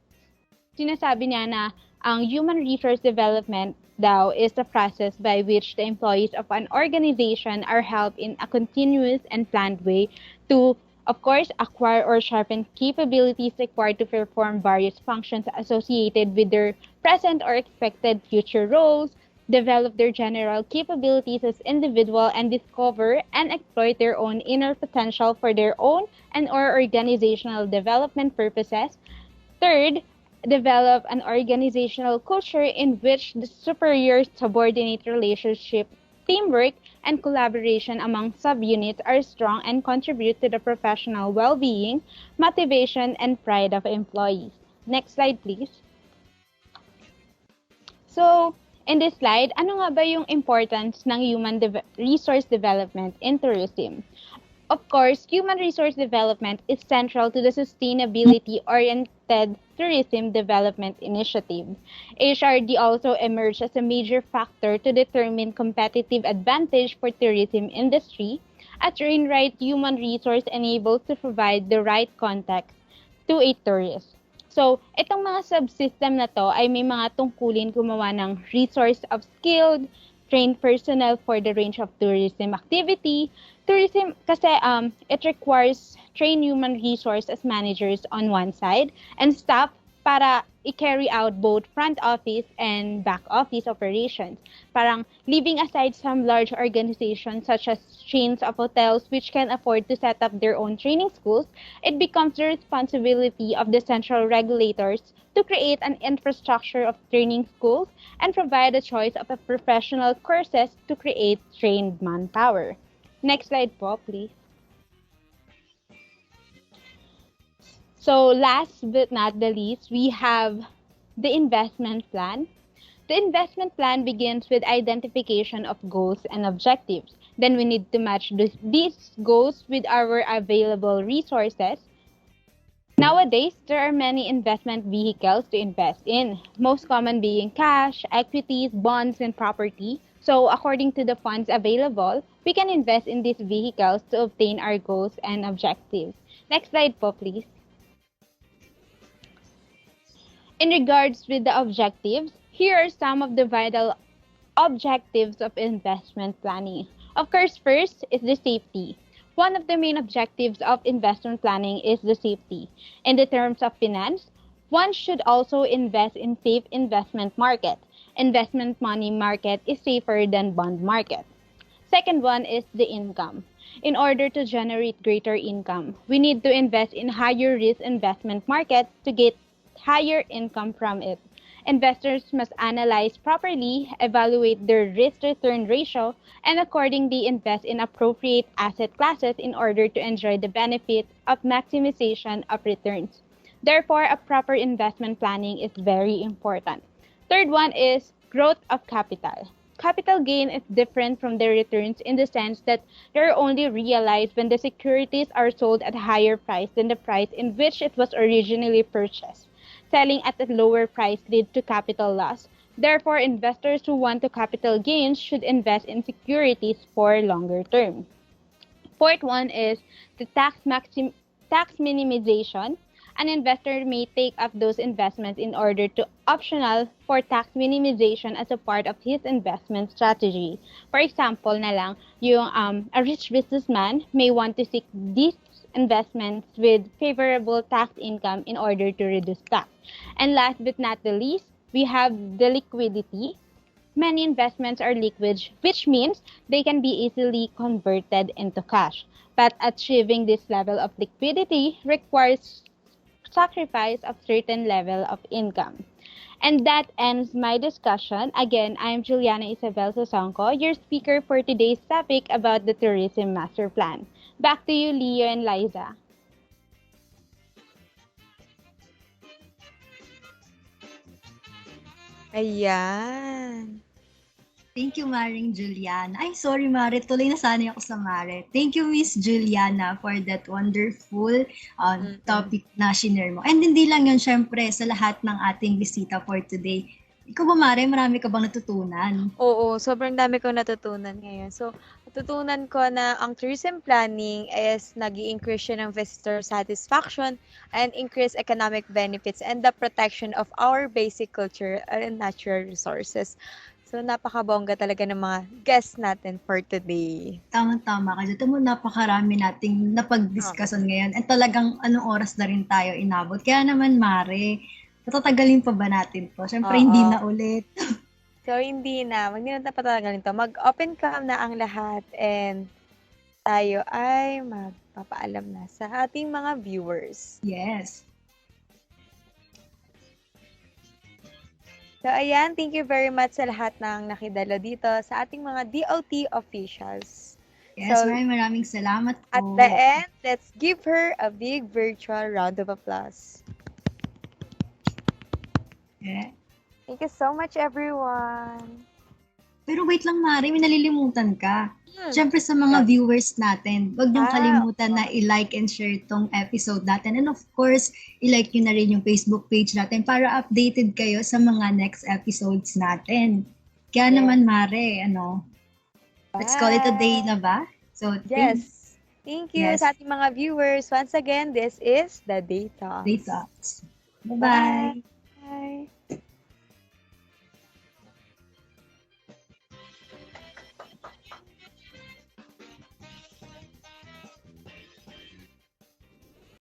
Speaker 8: sinasabi niya na ang human resource development daw is the process by which the employees of an organization are helped in a continuous and planned way to, of course, acquire or sharpen capabilities required to perform various functions associated with their present or expected future roles, develop their general capabilities as individual, and discover and exploit their own inner potential for their own and or organizational development purposes. Third, develop an organizational culture in which the superior-subordinate relationship, teamwork, and collaboration among subunits are strong and contribute to the professional well-being, motivation, and pride of employees. Next slide, please. So, in this slide, ano nga ba yung importance ng human resource development in tourism? Of course, human resource development is central to the sustainability-oriented tourism development initiative. HRD also emerged as a major factor to determine competitive advantage for tourism industry. A trained right human resource enables to provide the right context to a tourist. So, itong mga subsystem na to ay may mga tungkulin gumawa ng resource of skilled, trained personnel for the range of tourism activity. Tourism kasi it requires trained human resource as managers on one side and staff para i-carry out both front office and back office operations. Parang leaving aside some large organizations such as chains of hotels which can afford to set up their own training schools, it becomes the responsibility of the central regulators to create an infrastructure of training schools and provide a choice of a professional courses to create trained manpower. Next slide po, please. So last but not the least, we have the investment plan. The investment plan begins with identification of goals and objectives. Then we need to match these goals with our available resources. Nowadays, there are many investment vehicles to invest in, most common being cash, equities, bonds, and property. So according to the funds available, we can invest in these vehicles to obtain our goals and objectives. Next slide po, please. In regards with the objectives, here are some of the vital objectives of investment planning. Of course, first is the safety. One of the main objectives of investment planning is the safety. In the terms of finance, one should also invest in safe investment market. Investment money market is safer than bond market. Second one is the income. In order to generate greater income, we need to invest in higher risk investment market to get higher income from it. Investors must analyze properly, evaluate their risk-return ratio, and accordingly invest in appropriate asset classes in order to enjoy the benefit of maximization of returns. Therefore, a proper investment planning is very important. Third one is growth of capital. Capital gain is different from the returns in the sense that they are only realized when the securities are sold at a higher price than the price in which it was originally purchased. Selling at a lower price leads to capital loss. Therefore, investors who want to capital gains should invest in securities for longer term. Fourth one is the tax minimization. An investor may take up those investments in order to optional for tax minimization as a part of his investment strategy. For example, na lang, yung a rich businessman may want to seek these investments with favorable tax income in order to reduce tax. And last but not the least, we have the liquidity. Many investments are liquid, which means they can be easily converted into cash. But achieving this level of liquidity requires sacrifice of certain level of income. And that ends my discussion. Again, I'm Juliana Isabel Sosonko, your speaker for today's topic about the Tourism Master Plan. Back to you, Leo and Liza.
Speaker 2: Ayan.
Speaker 3: Thank you, Maring Juliana. Ay, sorry, Mare. Tuloy na sana ako sa Mare. Thank you, Miss Juliana, for that wonderful topic na shinare mo. And hindi lang yun, syempre, sa lahat ng ating bisita for today. Ikaw ba, Mare? Marami ka bang natutunan?
Speaker 2: Oo, sobrang dami kong natutunan ngayon. So, natutunan ko na ang tourism planning is nag-i-increase siya ng visitor satisfaction and increase economic benefits and the protection of our basic culture and natural resources. So, napakabongga talaga ng mga guests natin for today.
Speaker 3: Tama-tama ka. Dito mo napakarami nating napag-discussion ngayon. And talagang anong oras na rin tayo inabot. Kaya naman, Mare, patatagalin pa ba natin to? Siyempre, hindi na ulit.
Speaker 2: So, hindi na. Hindi na patatagalin to. Mag-open cam na ang lahat and tayo ay magpapaalam na sa ating mga viewers.
Speaker 3: Yes.
Speaker 2: So, ayan, thank you very much sa lahat ng nakidalo dito sa ating mga DOT officials.
Speaker 3: Yes,
Speaker 2: So,
Speaker 3: maraming salamat po.
Speaker 2: At the end, let's give her a big virtual round of applause.
Speaker 3: Yeah.
Speaker 2: Thank you so much, everyone.
Speaker 3: Pero wait lang, Mari, may nalilimutan ka. Siyempre sa mga viewers natin, huwag niyong kalimutan na i-like and share tong episode natin. And of course, i-like niyo na rin yung Facebook page natin para updated kayo sa mga next episodes natin. Kaya naman, Mare, let's call it a day na ba? So,
Speaker 2: Yes. Thank you sa ating mga viewers. Once again, this is The Day Talks.
Speaker 3: Day Talks. Bye-bye.